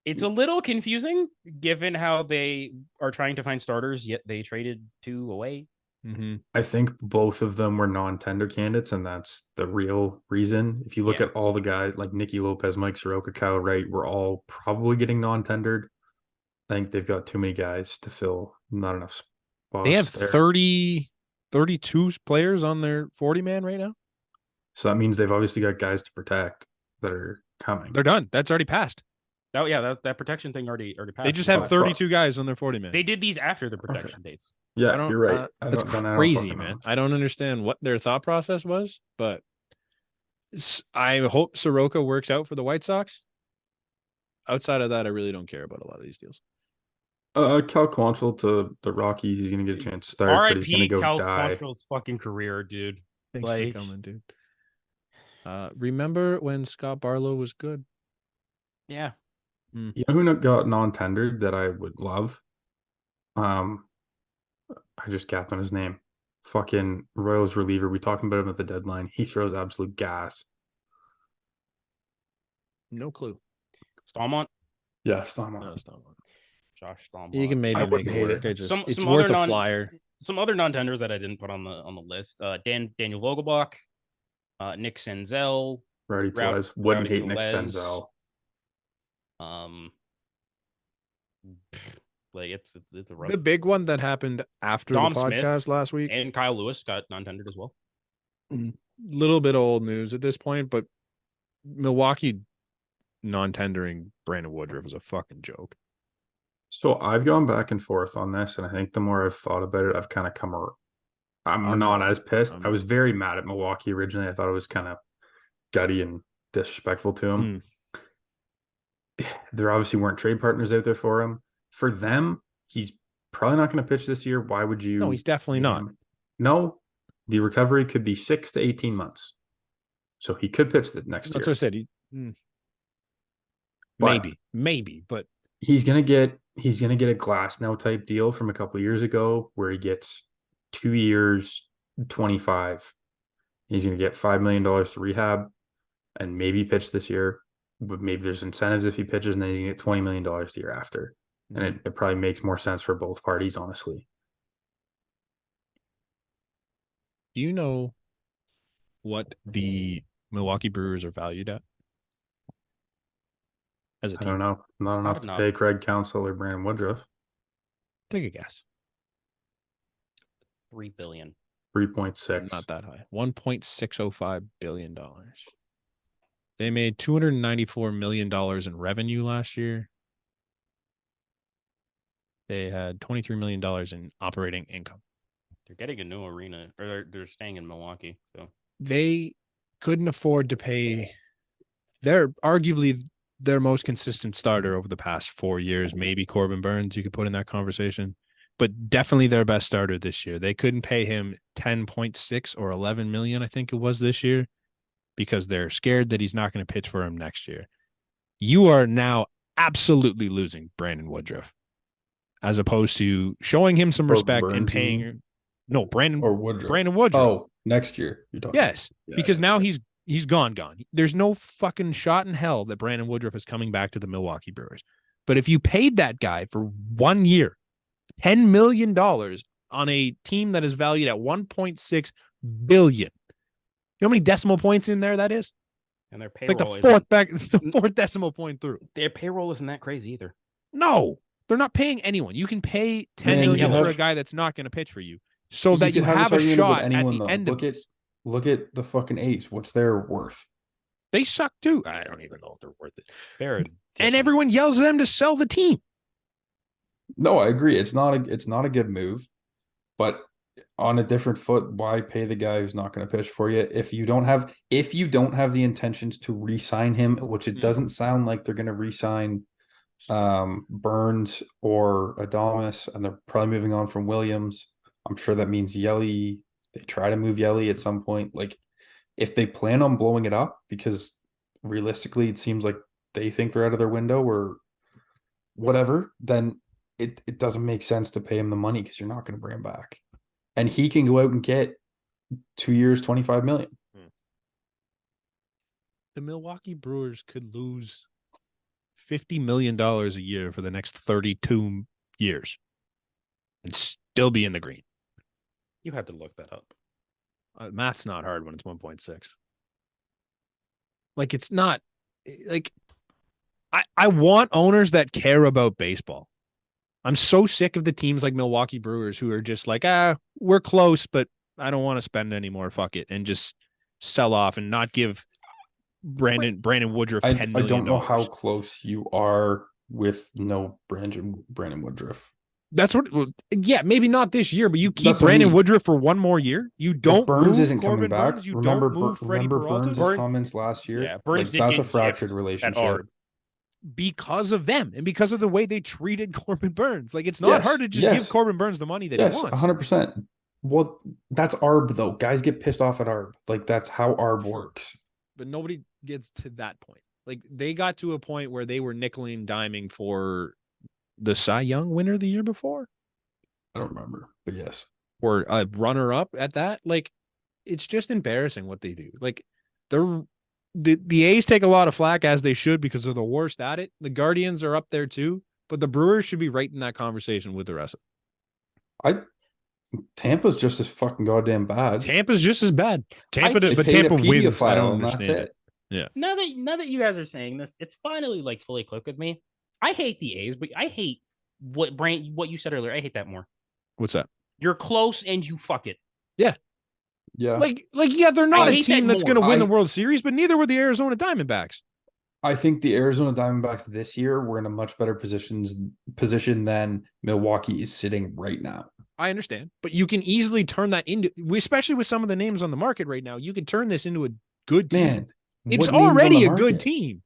it's a little confusing given how they are trying to find starters, yet they traded 2 away. Mm-hmm. I think both of them were non-tender candidates, and that's the real reason. If you look Yeah. at all the guys like Nicky Lopez, Mike Soroka, Kyle Wright, we're all probably getting non-tendered. I think they've got too many guys to fill not enough spots. They have there. 32 players on their 40-man right now. So that means they've obviously got guys to protect that are coming. They're done. That's already passed. Oh yeah, that protection thing already passed. They just Oh, have 32 guys on their 40 man. They did these after the protection dates. Yeah, you're right. That's crazy, man. I don't understand what their thought process was, but I hope Soroka works out for the White Sox. Outside of that, I really don't care about a lot of these deals. Cal Quantrill to the Rockies. He's gonna get a chance to start, but he's gonna R.I.P. go Cal die. Quantrill's fucking career, dude. Thanks for coming, dude. Remember when Scott Barlow was good? Yeah. You know who got non-tendered that I would love? I just capped on his name. Fucking Royals reliever. We talked about him at the deadline. He throws absolute gas. No clue. Stallmont? Yeah, Stallmont. No, Stallmont. Josh Stallmont. You can maybe make it work. It's worth a flyer. Some other non-tenders that I didn't put on the list. Daniel Vogelbach, Nick Senzel, Rowdy Tellez. Wouldn't hate Nick Senzel. Like it's a rough. The big one that happened after Dom the podcast Smith last week, and Kyle Lewis got non-tendered as well. Little bit of old news at this point, but Milwaukee non-tendering Brandon Woodruff is a fucking joke. So I've gone back and forth on this, and I think the more I've thought about it, I've kind of come around. I'm not as pissed. I was very mad at Milwaukee originally. I thought it was kind of gutty and disrespectful to him. There obviously weren't trade partners out there for him. For them, he's probably not going to pitch this year. Why would you? No, he's definitely not. No, the recovery could be 6 to 18 months. So he could pitch the next year. That's what I said. Maybe, but he's gonna get a glass now type deal from a couple of years ago where he gets 2 years, 25. He's gonna get $5 million to rehab and maybe pitch this year. But maybe there's incentives if he pitches, and then he's gonna get $20 million the year after. And it probably makes more sense for both parties, honestly. Do you know what the Milwaukee Brewers are valued at? As a team? I don't know. Not enough to pay Craig Counsell or Brandon Woodruff. Take a guess. $3 billion. 3.6. Not that high. $1.605 billion. They made $294 million in revenue last year. They had $23 million in operating income. They're getting a new arena, or they're staying in Milwaukee. So they couldn't afford to pay. They're arguably their most consistent starter over the past 4 years. Maybe Corbin Burns, you could put in that conversation, but definitely their best starter this year. They couldn't pay him 10.6 or 11 million, I think it was this year, because they're scared that he's not going to pitch for him next year. You are now absolutely losing Brandon Woodruff, as opposed to showing him some respect and paying. No, Brandon Woodruff. Oh, next year. Yes, because now he's gone. There's no fucking shot in hell that Brandon Woodruff is coming back to the Milwaukee Brewers. But if you paid that guy for 1 year, $10 million on a team that is valued at $1.6 billion, you know how many decimal points in there that is? And their payroll it's like the fourth decimal point through. Their payroll isn't that crazy either. No, they're not paying anyone. You can pay $10 million for a guy that's not going to pitch for you, so that you have a shot at the end of it. Look at the fucking A's. What's their worth? They suck too. I don't even know if they're worth it. And everyone yells at them to sell the team. No, I agree. It's not a good move, but on a different foot, why pay the guy who's not going to pitch for you if you don't have the intentions to re-sign him, which it doesn't sound like they're going to re-sign Burns or Adames, and they're probably moving on from Williams. I'm sure that means Yelly. They try to move Yelly at some point. Like, if they plan on blowing it up, because realistically it seems like they think they're out of their window or whatever, then it doesn't make sense to pay him the money, because you're not going to bring him back. And he can go out and get 2 years, $25 million. The Milwaukee Brewers could lose $50 million a year for the next 32 years and still be in the green. You had to look that up. Math's not hard when it's 1.6. Like, it's not like I want owners that care about baseball. I'm so sick of the teams like Milwaukee Brewers who are just like, we're close, but I don't want to spend anymore. Fuck it. And just sell off and not give Brandon Woodruff $10 million. I don't know how close you are with no Brandon Woodruff. That's what. Yeah, maybe not this year, but you keep That's what I Brandon mean. Woodruff for one more year. You don't If Burns move isn't Corbin coming back. Burns. You remember don't move Freddie Peralta. Burns' comments last year. Yeah, Burns did that's get a fractured gypped at relationship. Arb. Because of them and because of the way they treated Corbin Burns. Like, it's not hard to just give Corbin Burns the money that he wants. 100%. Well, that's Arb though. Guys get pissed off at Arb. Like, that's how Arb works. But nobody gets to that point. Like, they got to a point where they were nickeling and diming for the Cy Young winner the year before. I don't remember, but yes. Or a runner-up at that. Like, it's just embarrassing what they do. Like, the A's take a lot of flack, as they should, because they're the worst at it. The Guardians are up there too, but the Brewers should be right in that conversation with the rest of them. Tampa's just as fucking goddamn bad. Tampa's just as bad. Tampa wins. I don't understand it. Yeah. Now that you guys are saying this, it's finally like fully clicked with me. I hate the A's, but I hate what you said earlier. I hate that more. What's that? You're close and you fuck it. Yeah. Yeah. Like, yeah, they're not a team that's going to win the World Series, but neither were the Arizona Diamondbacks. I think the Arizona Diamondbacks this year were in a much better position than Milwaukee is sitting right now. I understand, but you can easily turn that into, especially with some of the names on the market right now, you can turn this into a good team. Man, it's already a good team.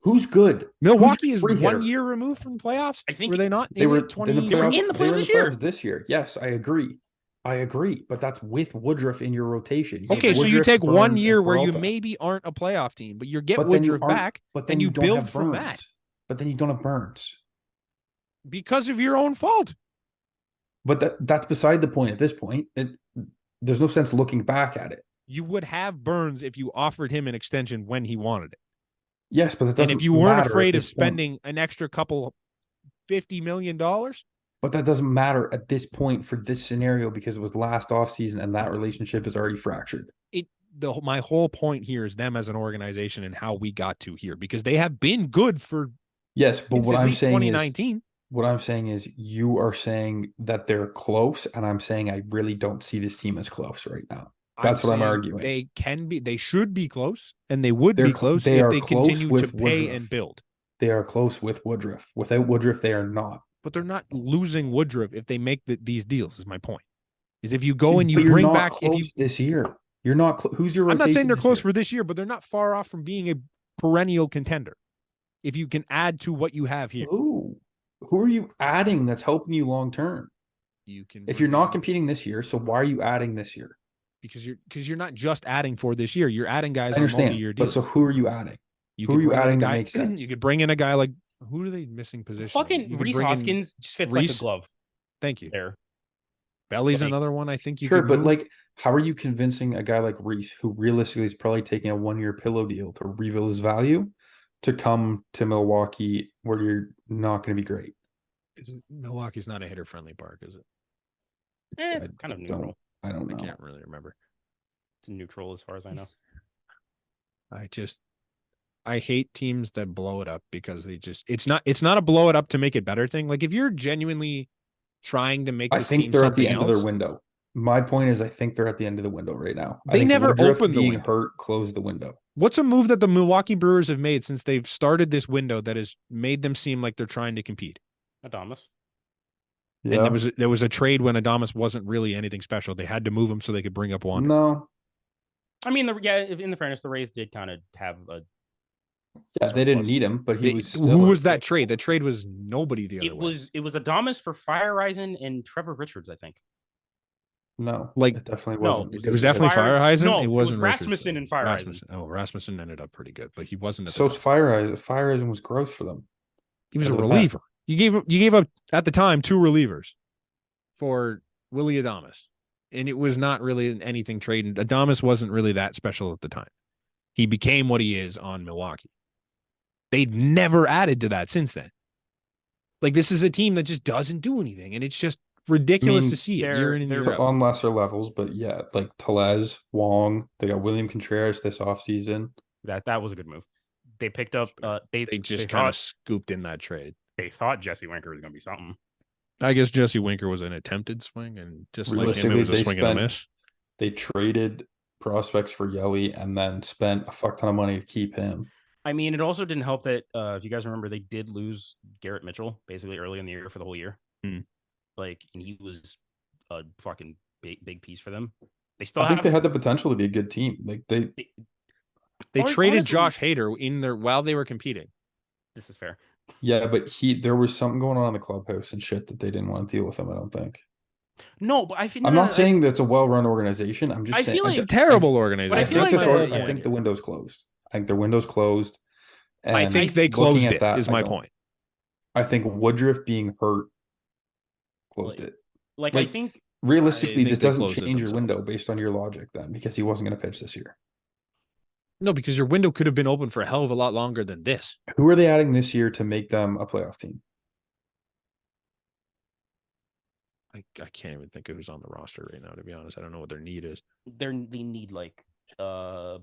Who's good? Milwaukee is 1 year removed from playoffs. I think were they not? They were in the playoffs this year. Yes, I agree. But that's with Woodruff in your rotation. Okay, so you take 1 year where you maybe aren't a playoff team, but you get Woodruff back, but then and you build from that. But then you don't have Burns. Because of your own fault. But that's beside the point at this point. There's no sense looking back at it. You would have Burns if you offered him an extension when he wanted it. Yes, but that doesn't. And if you weren't afraid of spending an extra couple $50 million. But that doesn't matter at this point for this scenario because it was last offseason and that relationship is already fractured. My whole point here is them as an organization and how we got to here, because they have been good for but what I'm saying 2019. What I'm saying is you are saying that they're close, and I'm saying I really don't see this team as close right now. That's what I'm arguing. They should be close, and they would be close if they continue to pay and build. They are close with Woodruff. Without Woodruff, they are not. But they're not losing Woodruff if they make these deals, is my point. Is if you go and you bring back this year. You're not who's your rotation? I'm not saying they're close for this year, but they're not far off from being a perennial contender. If you can add to what you have here. Who are you adding that's helping you long term? If you're not competing this year, so why are you adding this year? Because you're not just adding for this year. You're adding guys on multi-year deals. But so who are you adding? Who are you adding that makes sense? You could bring in a guy like, who are they missing position? Fucking Reese Hoskins just fits like a glove. Thank you. There. Belly's another one I think you could. Sure, but like, how are you convincing a guy like Reese, who realistically is probably taking a 1 year pillow deal to rebuild his value, to come to Milwaukee where you're not going to be great? Milwaukee's not a hitter-friendly park, is it? It's kind of neutral. I don't know. I can't really remember. It's neutral as far as I know. I hate teams that blow it up because it's not a blow it up to make it better thing. Like, if you're genuinely trying to make this team they're at the end of their window. My point is, I think they're at the end of the window right now. They never opened the window. Hurt closed the window. What's a move that the Milwaukee Brewers have made since they've started this window that has made them seem like they're trying to compete? Adames. Yeah. And there was a trade when Adames wasn't really anything special. They had to move him so they could bring up Wander. No. I mean, in the fairness, the Rays did kind of have a. Yeah, they didn't need him, but he was. Who was that trade? The trade was nobody the other way. It was Adames for Feyereisen and Trevor Richards, I think. No, it definitely wasn't. It was definitely Feyereisen. No, it wasn't Rasmussen and Feyereisen. Rasmussen ended up pretty good, but he wasn't. So Feyereisen. Feyereisen was gross for them. He was a reliever. You gave up at the time 2 relievers for Willy Adames, and it was not really anything trading. Adames wasn't really that special at the time. He became what he is on Milwaukee. They'd never added to that since then. Like, this is a team that just doesn't do anything, and it's just ridiculous to see it year in and year out. On lesser levels, but yeah, like Tellez, Wong, they got William Contreras this offseason. That was a good move. They picked up. They just kind of scooped in that trade. They thought Jesse Winker was going to be something. I guess Jesse Winker was an attempted swing, and just like him, it Realistically, was a swing and a miss. they traded prospects for Yelly and then spent a fuck ton of money to keep him. I mean, it also didn't help that if you guys remember, they did lose Garrett Mitchell basically early in the year for the whole year. Hmm. Like, and he was a fucking big piece for them. They still I think have they had the potential to be a good team. Like They traded honestly, Josh Hader in there while they were competing. This is fair. yeah, but there was something going on in the clubhouse and shit that they didn't want to deal with him. I don't think. No, but I think I'm not saying that's a well-run organization. I'm just I saying feel It's a like- terrible organization. but I feel think like I think the window's closed. I think their window's closed. And I think they looking closed at it. that, Is I my don't. point. I think Woodruff being hurt closed it. Like I think Realistically, think this they doesn't closed it change your themselves. window based on your logic then, because he wasn't going to pitch this year. No, because your window could have been open for a hell of a lot longer than this. Who are they adding this year to make them a playoff team? I can't even think of who's on the roster right now. To be honest, I don't know what their need is. they need like A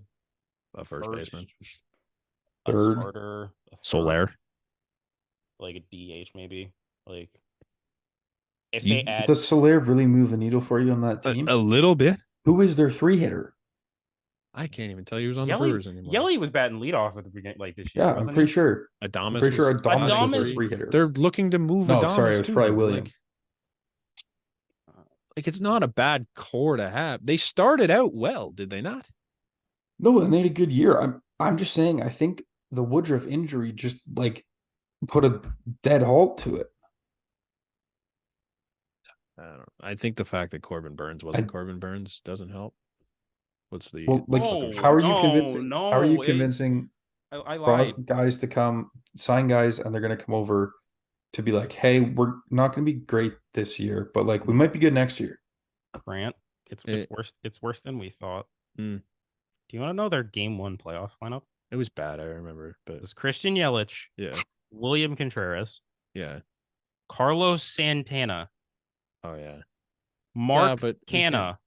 first baseman, a Third. starter, a third, Solaire. like a DH maybe. Like if they add Does Solaire really move the needle for you on that A, team? a little bit. Who is their 3-hitter? I can't even tell you who's on the Yelly, Brewers anymore. Yelly was batting leadoff at the beginning, like this year. Yeah, I'm wasn't pretty he? sure. Adames. I'm pretty sure Adames was their Adames- 3-hitter. They're looking to move. No, Adames sorry, it was too, probably though. William. Like it's not a bad core to have. They started out well, did they not? No, and they had a good year. I'm just saying. I think the Woodruff injury just like put a dead halt to it. I don't know. I think the fact that Corbin Burns wasn't Corbin Burns doesn't help. What's the Well, like, No, how are you no, convincing? no, how are you it- convincing I lied. guys to come sign guys, and they're going to come over to be like, "Hey, we're not going to be great this year, but like we might be good next year." Grant, it's worse. It's worse than we thought. Hmm. Do you want to know their game 1 playoff lineup? It was bad, I remember, but It was Christian Yelich, yeah, William Contreras, yeah. Carlos Santana, Oh yeah, Mark but we Canna,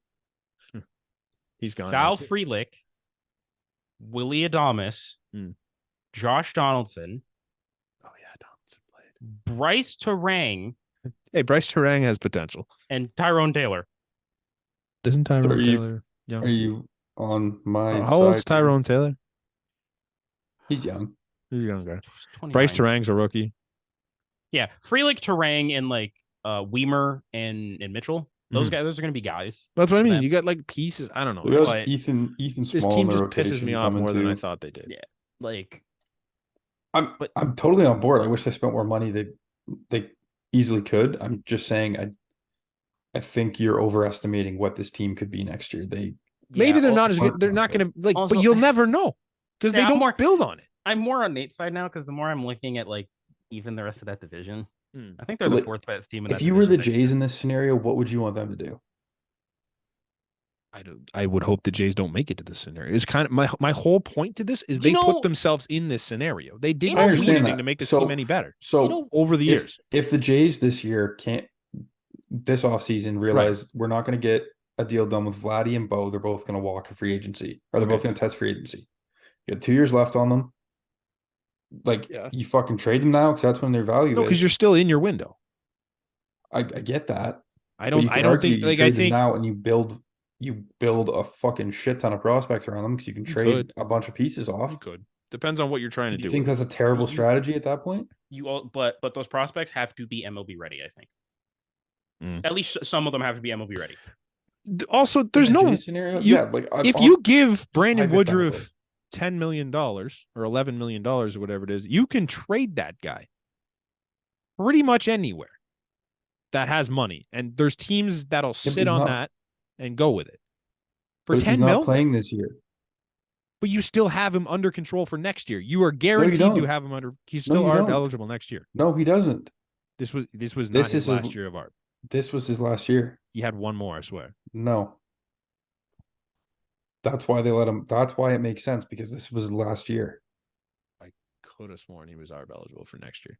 he's gone. Sal now, too. Frelick, Willie Adames, Hmm. Josh Donaldson, Oh yeah, Donaldson played. Bryce Terang, Hey, Bryce Terang has potential. and Tyrone Taylor. Isn't So Tyrone are you- Taylor young? Are you on my How old's side? Tyrone Taylor? He's young. He's a young guy. 29. Bryce Terang's a rookie. Yeah, Frelick, Terang, and like Weimer and Mitchell. Those guys, those are gonna be guys. That's what I for mean. them. You got like pieces. I don't know. We got But- Ethan This Small team in the just pisses rotation me off coming more than I too. thought they did. Yeah, like I'm totally on board. I wish they spent more money. They easily could. I'm just saying I think you're overestimating what this team could be next year. Maybe they're al- not as good. They're not going to like, Also- but you'll never know because Yeah, they I'm don't more- build on it. I'm more on Nate's side now because the more I'm looking at like even the rest of that division, Hmm. I think they're the Like, 4th best team in If that you were the division next Jays year. in this scenario, what would you want them to do? I would hope the Jays don't make it to this scenario. It's kind of my whole point to this is You they know- put themselves in this scenario. They didn't I do understand anything that. to make this So- team any better So You know, over the years. if the Jays this year can't this offseason realize we're not going to get a deal done with Vladdy and Bo, they're both going to walk a free agency, or they're both going to test free agency. You got 2 years left on them. Like, Yeah. you fucking trade them now because that's when their value No, is. because you're still in your window. I get that. I But you don't. can I don't argue think. you Like I trade them think now and you build a fucking shit ton of prospects around them because you can trade could. a bunch of pieces off. you could. Depends on what you're trying to Do do. you think with that's a terrible You- strategy at that point? you all, but those prospects have to be MLB ready. I think Mm. at least some of them have to be MLB ready. it. Also, there's In a no. Jays scenario. you- Yeah, like If you give Brandon hypothetically. Woodruff $10 million or $11 million or whatever it is, you can trade that guy pretty much anywhere that has money. And there's teams that'll but sit he's on not- that and go with it. For but if 10 he's not mil, playing this year. but you still have him under control for next year. You are guaranteed to don't. have him under. He's No, still you ARB don't. eligible next year. No, he doesn't. This was This not is his his- last year of ARB. This was his last year. He had one more, I swear. No. That's why they let him. That's why it makes sense because this was his last year. Could have sworn he was ARB eligible for next year.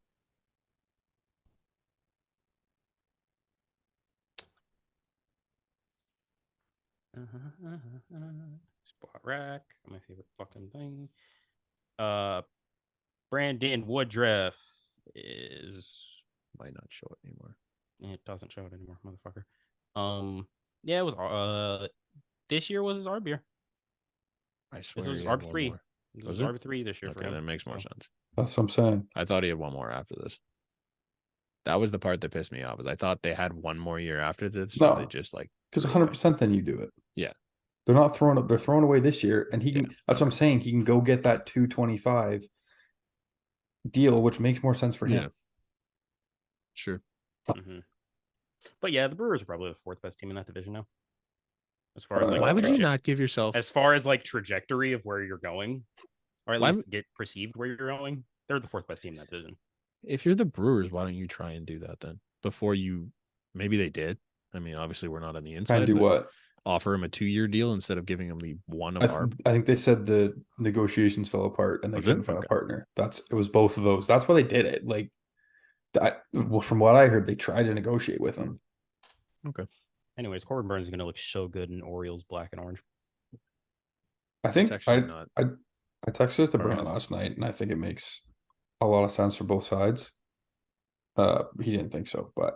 Spot rack, my favorite fucking thing. Brandon Woodruff is Might not show it anymore. It doesn't show it anymore, motherfucker. Yeah, it was this year was his ARB year. I This swear was he had ARB one 3. more. This Was was it? ARB 3 this year for Okay, him. that makes more So, sense. That's what I'm saying. I thought he had one more after this. That was the part that pissed me off. Is I thought they had one more year after this. No. They just like Because threw it away. 100% then you do it. Yeah. They're not throwing up. They're throwing away this year, and he can. Yeah, That's what I'm okay. saying. He can go get that 225 deal, which makes more sense for Yeah. him. Sure. mhm. But yeah, the Brewers are probably the 4th best team in that division now. As far as like Why would you traje- not give yourself? as far as like trajectory of where you're going, or at Why least get perceived where you're going, they're the 4th best team in that division. If you're the Brewers, why don't you try and do that then? Before you, maybe they did. I mean, obviously we're not on the Try inside. and do but what? Offer him a 2-year deal instead of giving him the one of I, our. I think they said the negotiations fell apart and they Was it? couldn't find Okay. a partner. It was both of those. That's why they did it. Like that. Well, from what I heard, they tried to negotiate with him. Okay. Anyways, Corbin Burns is going to look so good in Orioles black and orange. I think actually not I texted it to far Brand off. last night, and I think it makes a lot of sense for both sides. He didn't think so, but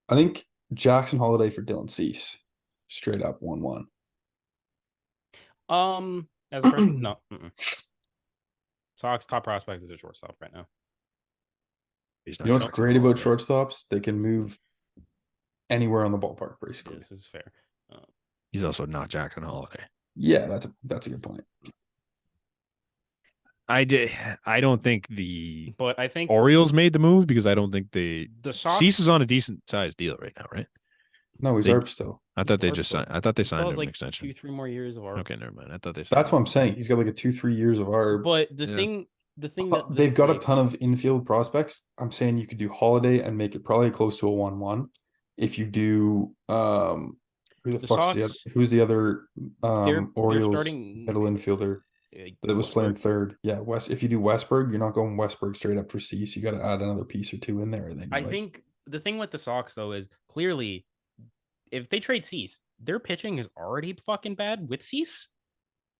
I think Jackson Holiday for Dylan Cease, straight up 1-1. As a freshman, no. Sox top prospect is a shortstop right now. He's You know what's Jackson great about Holiday. shortstops? They can move anywhere on the ballpark, basically. This is fair. He's also not Jackson Holiday. Yeah, that's a good point. I don't think the But I think Orioles made the move because I don't think the Sox Cease is on a decent sized deal right now, right? No, he's They- ARB still. I thought they He's just still- signed. I thought they he still signed has him an like extension. 2-3 more years of ARB. Okay, never mind. I thought they. Signed That's what him. I'm saying. He's got like a 2-3 years of ARB. But the Yeah. thing that They've got like, a ton of infield prospects. I'm saying you could do Holiday and make it probably close to a 1-1. If you do who the fuck's Sox, who's the other they're Orioles starting middle infielder that was playing third? Yeah, if you do Westberg, you're not going Westberg straight up for Cease. You got to add another piece or two in there. And then I think the thing with the Sox though is clearly if they trade Cease, their pitching is already fucking bad with Cease.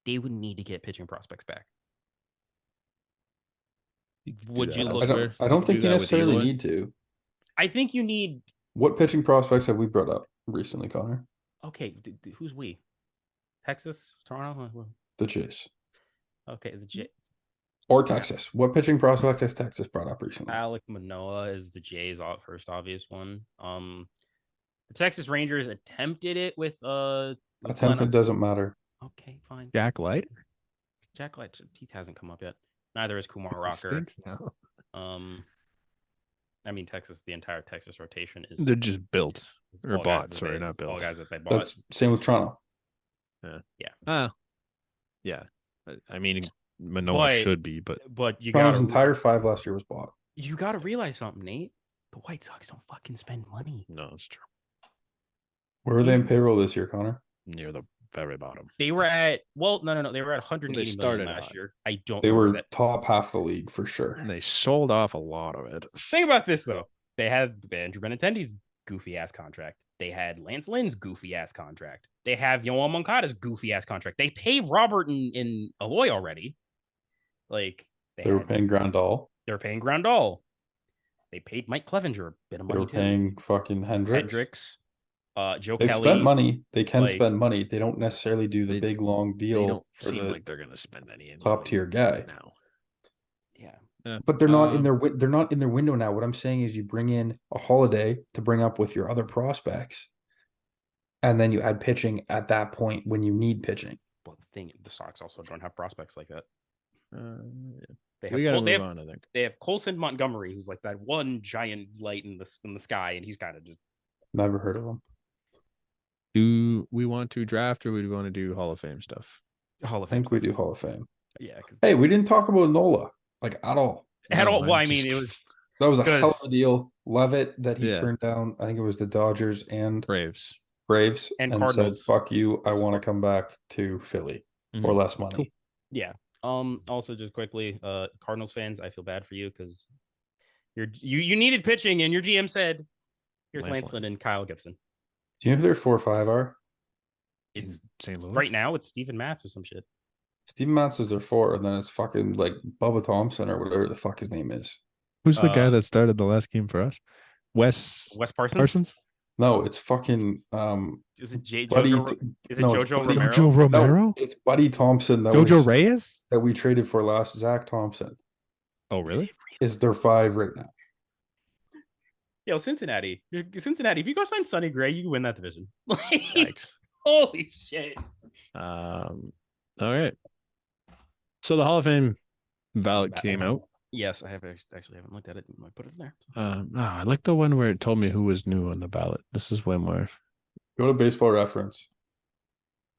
They would need to get pitching prospects back. Would you look? I don't think you necessarily need to. I think you need. What pitching prospects have we brought up recently, Connor? Okay, who's we? Texas, Toronto, The Jays. Okay, the J. Or Texas. What pitching prospect has Texas brought up recently? Alec Manoah is the Jays' first obvious one. The Texas Rangers attempted it with Attempted doesn't matter. Okay, fine. Jack Light. Jack Light's teeth hasn't come up yet. Neither is Kumar Rocker. Now. I mean Texas. The entire Texas rotation is. They're just built or all guys bought. that Sorry, they- not built. All guys that they bought. That's same with Toronto. Yeah. I mean, Manoah But- should be, but But you Toronto's got entire 5 last year was bought. you got to realize something, Nate. The White Sox don't fucking spend money. no, it's true. Where were they in payroll this year, Connor? Near the very bottom. They were at no. They were at 180 million started last hot. year. I don't. They remember were that. top half the league for sure. And they sold off a lot of it. Think about this though. They had Andrew Benintendi's goofy ass contract. They had Lance Lynn's goofy ass contract. They have Yoan Moncada's goofy ass contract. They paid Robert in Aloy already. Like They were paying Grandal. They're paying Grandal. They paid Mike Clevenger a bit of They money were too. paying fucking Hendricks. Joe They've Kelly. spent money. They can like- spend money. They don't necessarily do the They- big long They deal don't for seem the like they're gonna spend any in top tier guy. now. Yeah. But they're not in they're not in their window now. What I'm saying is you bring in a Holiday to bring up with your other prospects, and then you add pitching at that point when you need pitching. Well, the Sox also don't have prospects like that. Yeah. They We gotta Cole, move on, I think. they have Colson Montgomery, who's like that one giant light in the sky, and he's kind of just Never heard of them. Do we want to draft or do we want to do Hall of Fame stuff? Hall of I Fame. think we do Hall of Fame. Yeah. 'Cause Hey, we didn't talk about Nola like at all. at No, all. Well, I I'm mean, just- it was That was a hell Because- of a deal. Levitt that he Yeah. turned down. I think it was the Dodgers and Braves. Braves And said, Cardinals. "Fuck you! I Yes. want to come back to Philly for Mhm. less money." Cool. yeah. Also, just quickly, Cardinals fans, I feel bad for you because you needed pitching, and your GM said, "Here's Lance Lance Lynn and Kyle Gibson." Do you know who their 4-5 are? It's St. Louis. right now. It's Steven Matz or some shit. Steven Matz is their 4, and then it's fucking like Bubba Thompson or whatever the fuck his name is. Who's the guy uh, that started the last game for us? Wes Parsons? No, it's fucking Is it Buddy. Is it No, it's Jojo Buddy. Romero? Jojo Romero? No, it's Buddy Thompson Jojo Reyes? that we traded for last. Zach Thompson Oh, really? is their 5 right now. Yo, Cincinnati. Cincinnati, if you go sign Sonny Gray, you win that division. Yikes. Holy shit. All right. So the Hall of Fame ballot came out. Yes, I haven't looked at it. I put it in there. I like the one where it told me who was new on the ballot. This is way more. Go to Baseball Reference.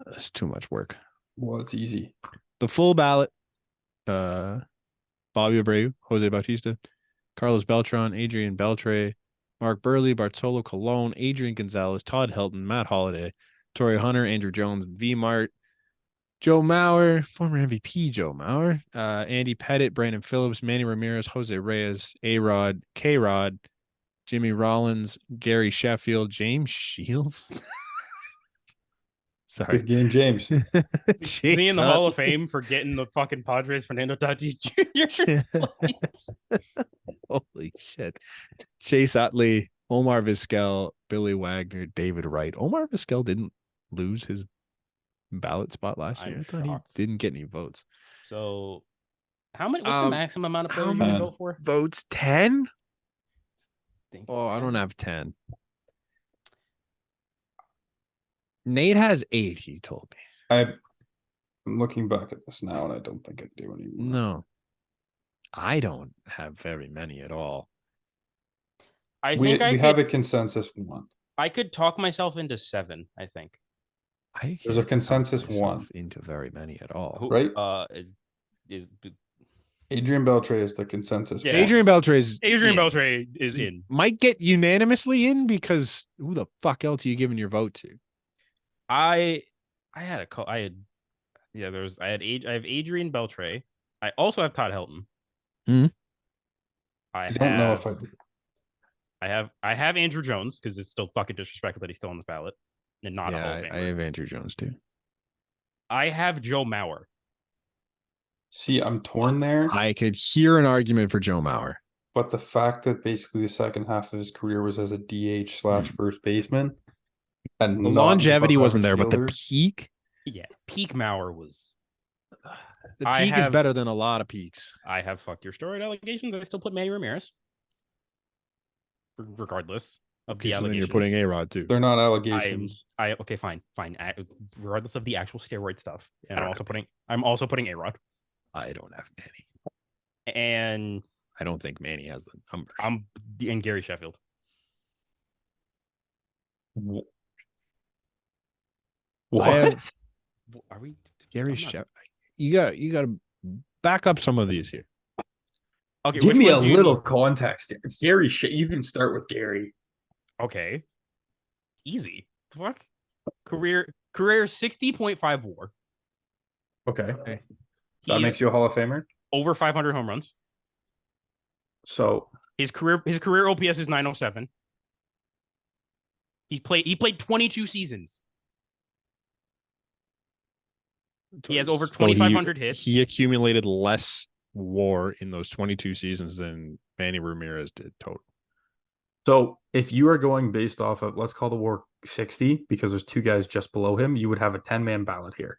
That's too much work. Well, it's easy. The full ballot. Bobby Abreu, Jose Bautista, Carlos Beltran, Adrian Beltre, Mark Burley, Bartolo Colon, Adrian Gonzalez, Todd Helton, Matt Holliday, Torrey Hunter, Andrew Jones, V Mart, Joe Mauer, former MVP Joe Mauer, Andy Pettit, Brandon Phillips, Manny Ramirez, Jose Reyes, A-Rod, K-Rod, Jimmy Rollins, Gary Sheffield, James Shields. Sorry. Good game, James. Is he in the Hall of Fame for getting the fucking Padres Fernando Tatis Jr.? Holy shit. Chase Utley, Omar Vizquel, Billy Wagner, David Wright. Omar Vizquel didn't lose his ballot spot last year. I thought he didn't get any votes. So what's the maximum amount of players you can vote for? Votes 10? Oh, I don't have 10. Nate has 8, he told me. I'm looking back at this now, and I don't think I do anymore. No. I don't have very many at all. We have a consensus 1. I could talk myself into 7, I think. There's a consensus 1 into very many at all. Right? Is Adrian Beltre is the consensus. Yeah. Adrian Beltre is in. Might get unanimously in because who the fuck else are you giving your vote to? I have Adrian Beltre. I also have Todd Helton. Hmm. I don't know if I do. I have Andrew Jones because it's still fucking disrespectful that he's still on this ballot and not a Hall of Famer. I have Andrew Jones too. I have Joe Mauer. See, I'm torn there. I could hear an argument for Joe Mauer. But the fact that basically the second half of his career was as a DH / first baseman. And the longevity wasn't there, fielders. but the peak? Yeah, peak Mauer was. The peak is better than a lot of peaks. I have fuck your story allegations. I still put Manny Ramirez. Regardless of the allegations. Then you're putting A-Rod too. They're not allegations. Okay, fine. Regardless of the actual steroid stuff. And I'm also putting A-Rod. I don't have Manny. And I don't think Manny has the numbers. And Gary Sheffield. What? Are we Gary Sheffield? You got to back up some of these here. Okay, give me a little context. Gary, you can start with Gary. Okay, easy. Fuck. Career 60.5 WAR. Okay, that makes you a Hall of Famer. Over 500 home runs. So his career OPS is 907. He played 22 seasons. He has over 2,500 hits. He accumulated less WAR in those 22 seasons than Manny Ramirez did total. So if you are going based off of, let's call the WAR 60, because there's 2 guys just below him, you would have a 10-man ballot here.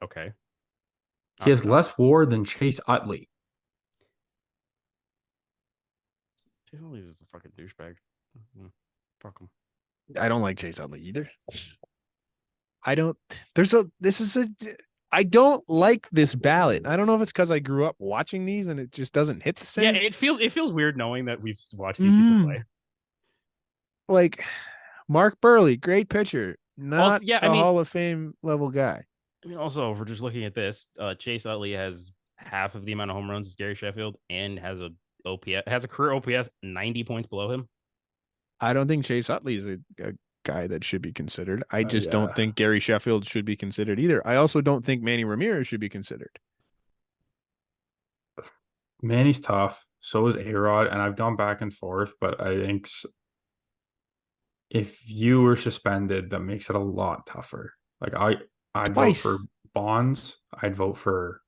Okay. He has less WAR than Chase Utley. Chase Utley is a fucking douchebag. Fuck him. I don't like Chase Utley either. I don't like this ballot. I don't know if it's because I grew up watching these and it just doesn't hit the same. Yeah, it feels weird knowing that we've watched these people play. Like Mark Burley, great pitcher, not Hall of Fame level guy. I mean, also, if we're just looking at this, Chase Utley has half of the amount of home runs as Gary Sheffield and has a career OPS 90 points below him. I don't think Chase Utley is a guy that should be considered. I just don't think Gary Sheffield should be considered either. I also don't think Manny Ramirez should be considered. Manny's tough. So is A-Rod, and I've gone back and forth, but I think if you were suspended, that makes it a lot tougher. Like I'd vote for Bonds. I'd vote for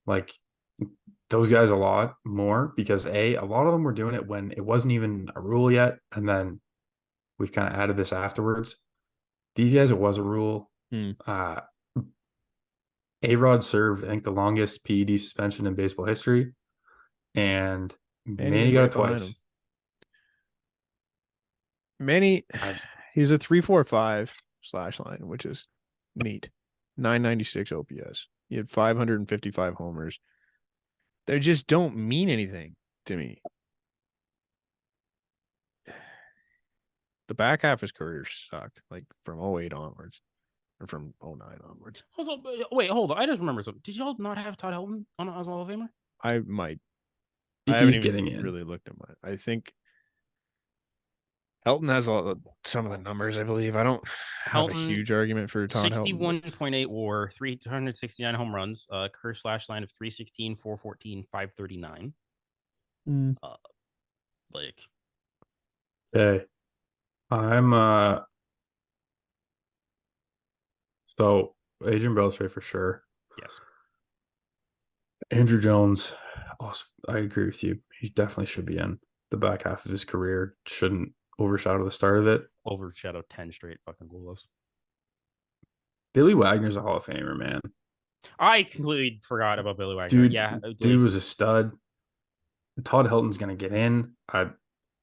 like those guys a lot more because a lot of them were doing it when it wasn't even a rule yet, and then we've kind of added this afterwards. These guys, it was a rule. Hmm. A-Rod served, I think, the longest PED suspension in baseball history, and Manny was Manny got right it behind twice. him. Manny, he's a 3.45 slash line, which is neat. 996 OPS. He had 555 homers. They just don't mean anything to me. The back half of his career sucked, like from 08 onwards, or from 09 onwards. Also, wait, hold on. I just remember something. Did y'all not have Todd Helton on as a Hall of Famer? I might. I He's haven't even getting in. really looked at mine. I think Helton has some of the numbers, I believe. I don't have a Helton, huge argument for Todd Helton. 61.8 WAR, 369 home runs, career slash line of 316, 414, 539. Like, Okay. I'm so Adrian Beltre for sure. yes. Andrew Jones, also, I agree with you. He definitely should be in. The back half of his career shouldn't overshadow the start of it. Overshadow 10 straight fucking goals. Billy Wagner's a Hall of Famer, man. I completely forgot about Billy Wagner. Dude was a stud. Todd Helton's gonna get in. I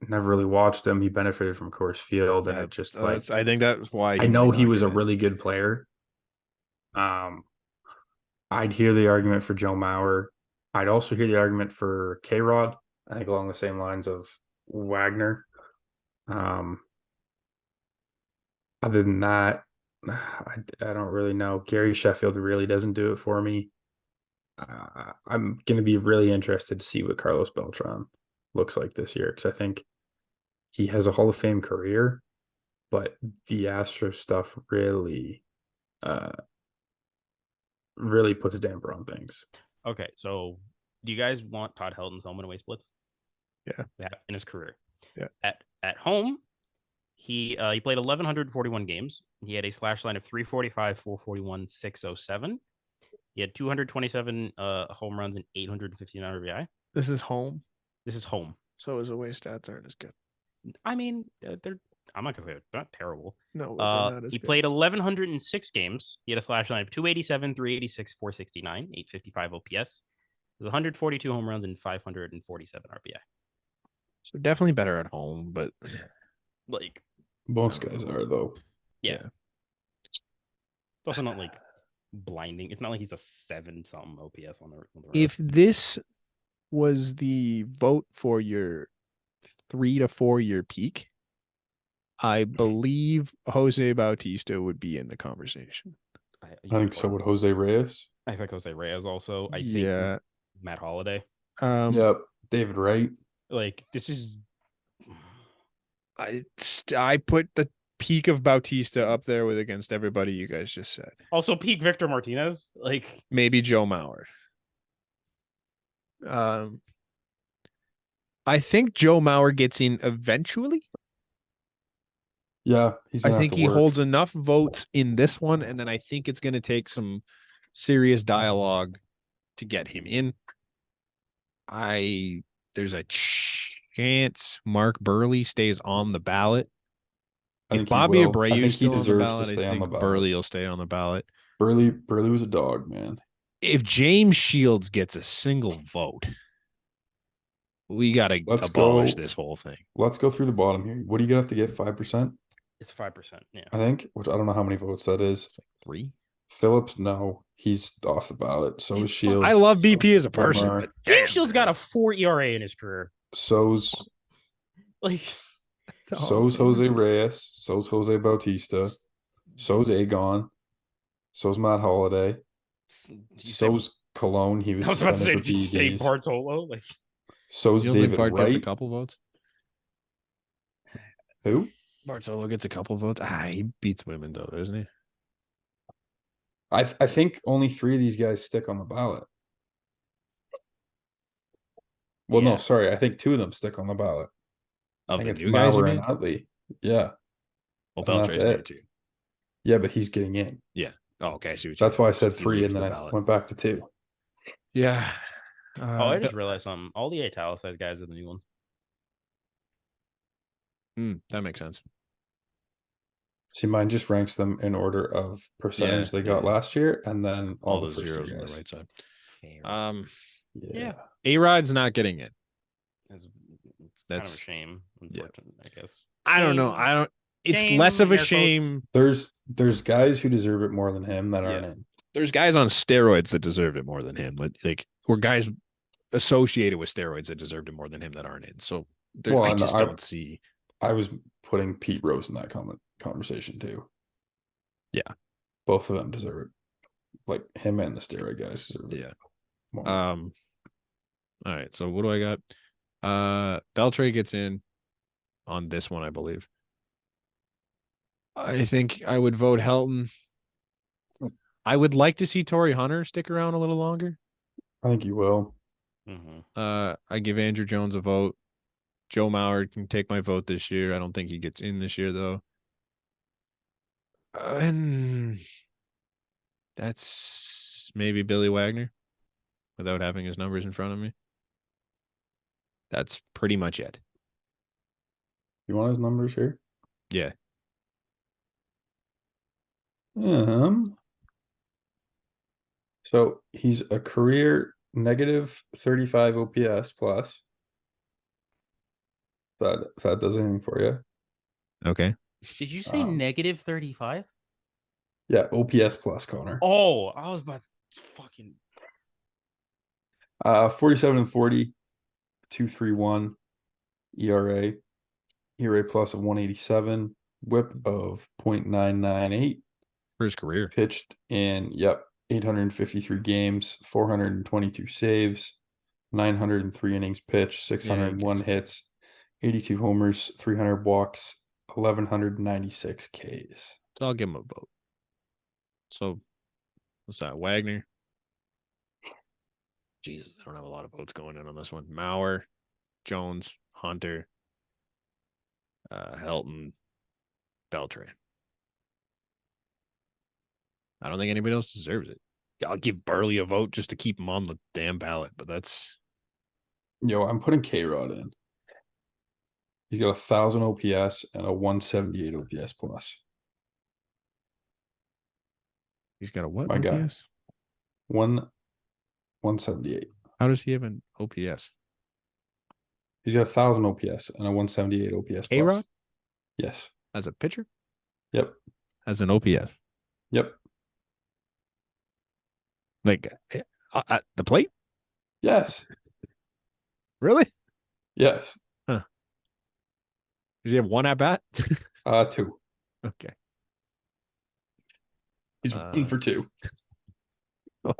never really watched him. He benefited from Coors Field, and it just like I think that's why I know he was a really good player. I'd hear the argument for Joe Mauer. I'd also hear the argument for K-Rod. I think along the same lines of Wagner. Other than that, I don't really know. Gary Sheffield really doesn't do it for me. I'm going to be really interested to see what Carlos Beltran looks like this year because I think he has a Hall of Fame career, but the Astros stuff really puts a damper on things. Okay, so do you guys want Todd Helton's home and away splits? Yeah. In his career. Yeah. At home, he played 1,141 games. He had a slash line of 345, 441, 607. He had 227 home runs and 859 RBI. This is home. This is home. So his away stats aren't as good. I mean, I'm not gonna say they're not terrible. No, they're not as he good. played 1,106 games. He had a slash line of 287, 386, 469, 855 OPS. With 142 home runs and 547 RBI. So definitely better at home, but like most guys are though. Yeah. It's also not like blinding. It's not like he's a 7-something OPS on the if this was the vote for your 3 to 4 year peak, I believe Jose Bautista would be in the conversation. I think so. Would Jose Reyes? I think Jose Reyes also. I think Matt Holliday. Yep. David Wright. Like this is. I put the peak of Bautista up there with against everybody you guys just said. Also peak Victor Martinez. Like maybe Joe Mauer. I think Joe Mauer gets in eventually. Yeah, I think he holds enough votes in this one, and then I think it's going to take some serious dialogue to get him in. There's a chance Mark Burley stays on the ballot. If Bobby Abreu is still on the ballot, I think Burley will stay on the ballot. Burley was a dog, man. If James Shields gets a single vote, we got to abolish this whole thing. Let's go through the bottom here. What do you have to get? 5%? It's 5%. Yeah, I think. Which I don't know how many votes that is. It's like 3. Phillips, no, he's off the ballot. So is Shields. I love BP as a person. But James Shields got a 4 ERA in his career. So's Jose Reyes. So's Jose Bautista. So's Agon. So's Matt Holliday. So's Cologne. He was. I was about to say, did you say Bartolo? Like, so's David Wright. Gets a couple votes. Who? Bartolo gets a couple votes. He beats women though, doesn't he? I think only 3 of these guys stick on the ballot. Well, no, sorry. I think 2 of them stick on the ballot. Of the new guys, you mean? Utley. Yeah. Well, Beltre's there too. Yeah, but he's getting in. Yeah. Oh, okay. I see what that's why I said 3, and then I went back to 2. Yeah. I just realized something. All the italicized guys are the new ones. That makes sense. See, mine just ranks them in order of percentage they got last year, and then all the those first zeros year on guys. the right side. Fair. Yeah. A-Rod's not getting it. It's kind That's- of a shame, unfortunately, I guess. I don't know. Shame. It's Shame, less of a air quotes. shame. There's guys who deserve it more than him that aren't in. There's guys on steroids that deserve it more than him. Or guys associated with steroids that deserved it more than him that aren't in. So I just don't see. I was putting Pete Rose in that conversation too. Yeah. Both of them deserve it. Like him and the steroid guys deserve it. Yeah. More. All right. So what do I got? Beltre gets in on this one, I believe. I think I would vote Helton. I would like to see Torrey Hunter stick around a little longer. I think you will. I give Andrew Jones a vote. Joe Mauer can take my vote this year. I don't think he gets in this year though. And that's maybe Billy Wagner without having his numbers in front of me. That's pretty much it. You want his numbers here? Yeah. So he's a career negative 35 OPS plus. If that does anything for you. Okay. Did you say negative 35? Yeah, OPS plus, Connor. Oh, I was about to fucking 47 and 40, 2.31 ERA, ERA plus of 187, WHIP of 0.998 for his career. Pitched in 853 games, 422 saves, 903 innings pitched, 601 hits, 82 homers, 300 walks, 1,196 Ks. So I'll give him a vote. So what's that? Wagner. Jesus, I don't have a lot of votes going in on this one. Mauer, Jones, Hunter, Helton, Beltran. I don't think anybody else deserves it. I'll give Burley a vote just to keep him on the damn ballot, but that's. I'm putting K-Rod in. He's got 1,000 OPS and a 178 OPS plus. He's got a what? My OPS? Guy. 178. How does he have an OPS? He's got 1,000 OPS and a 178 OPS plus. A-Rod? Yes. As a pitcher? Yep. As an OPS? Yep. Like at the plate? Yes. Really? Yes. Huh. Does he have one at bat? 2. Okay. He's 1 for 2. You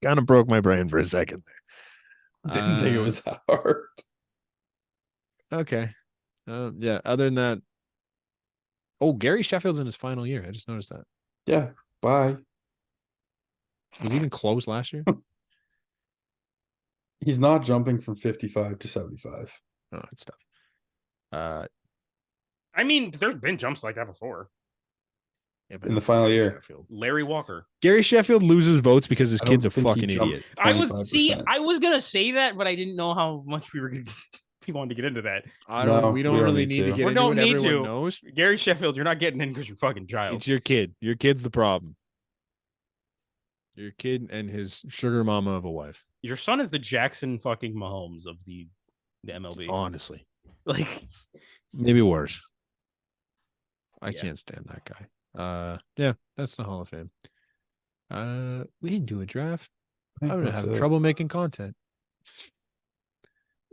kind of broke my brain for a second there. Didn't think it was that hard. Okay. Yeah. Other than that. Oh, Gary Sheffield's in his final year. I just noticed that. Yeah. Bye. Was he even close last year? He's not jumping from 55 to 75. Oh, it's tough. I mean, there's been jumps like that before. Yeah, In the final year. Sheffield. Larry Walker. Gary Sheffield loses votes because his I kid's a don't think he fucking jumped idiot. I 25%. was gonna say that, but I didn't know how much we were gonna if you wanted to get into that. We don't really need to get We into don't it. need Everyone to. knows. Gary Sheffield, you're not getting in because you're fucking child. It's your kid. Your kid's the problem. Your kid and his sugar mama of a wife. Your son is the Jackson fucking Mahomes of the MLB. Honestly. Like maybe worse. I Yeah. can't stand that guy. Yeah, that's the Hall of Fame. We didn't do a draft. I think I'm gonna that's have it. trouble making content.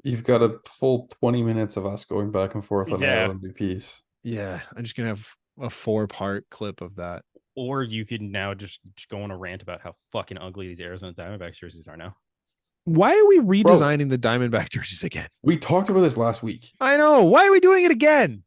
You've got a full 20 minutes of us going back and forth on Yeah. all MVPs. Yeah, I'm just gonna have a 4-part clip of that. Or you could now just go on a rant about how fucking ugly these Arizona Diamondbacks jerseys are now. Why are we redesigning the Diamondback jerseys again? We talked about this last week. I know. Why are we doing it again?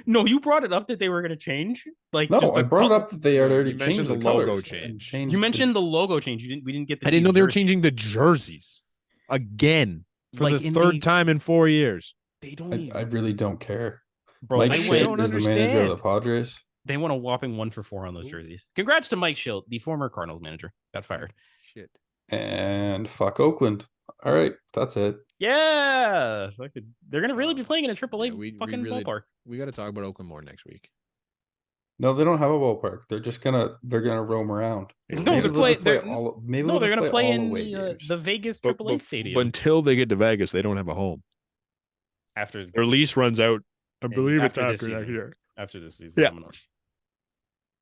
No, you brought it up that they were going to change. Like, No, just I brought it up that they had already You changed mentioned the the logo colors change. and changed You the- mentioned the logo change. We didn't get. I didn't know they were changing the jerseys again for Like, the in third the- time in 4 years. They don't. I really don't care. Bro, Mike they Shea went. is the manager of the Padres. They won a whopping 1-for-4 on those jerseys. Congrats to Mike Schilt, the former Cardinals manager, got fired. Shit. And fuck Oakland. All right, that's it. Yeah, they're gonna really be Oh, playing in a AAA yeah, we fucking really ballpark. we got to talk about Oakland more next week. No, they don't have a ballpark. They're gonna roam around. No, Maybe they're they'll just play playing. all. Maybe No, they'll they're just gonna play play all in away games. the Vegas But, AAA but stadium until they get to Vegas, they don't have a home. after Their lease runs out. I believe it's after this after next season. year. After this season Yeah. coming up.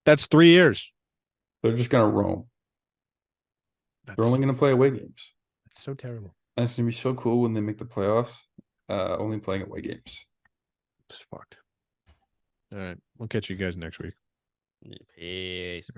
That's 3 years. They're just gonna roam. That's, They're only gonna play away games. that's so terrible. And it's gonna be so cool when they make the playoffs. Only playing away games. It's fucked. All right. We'll catch you guys next week. Peace.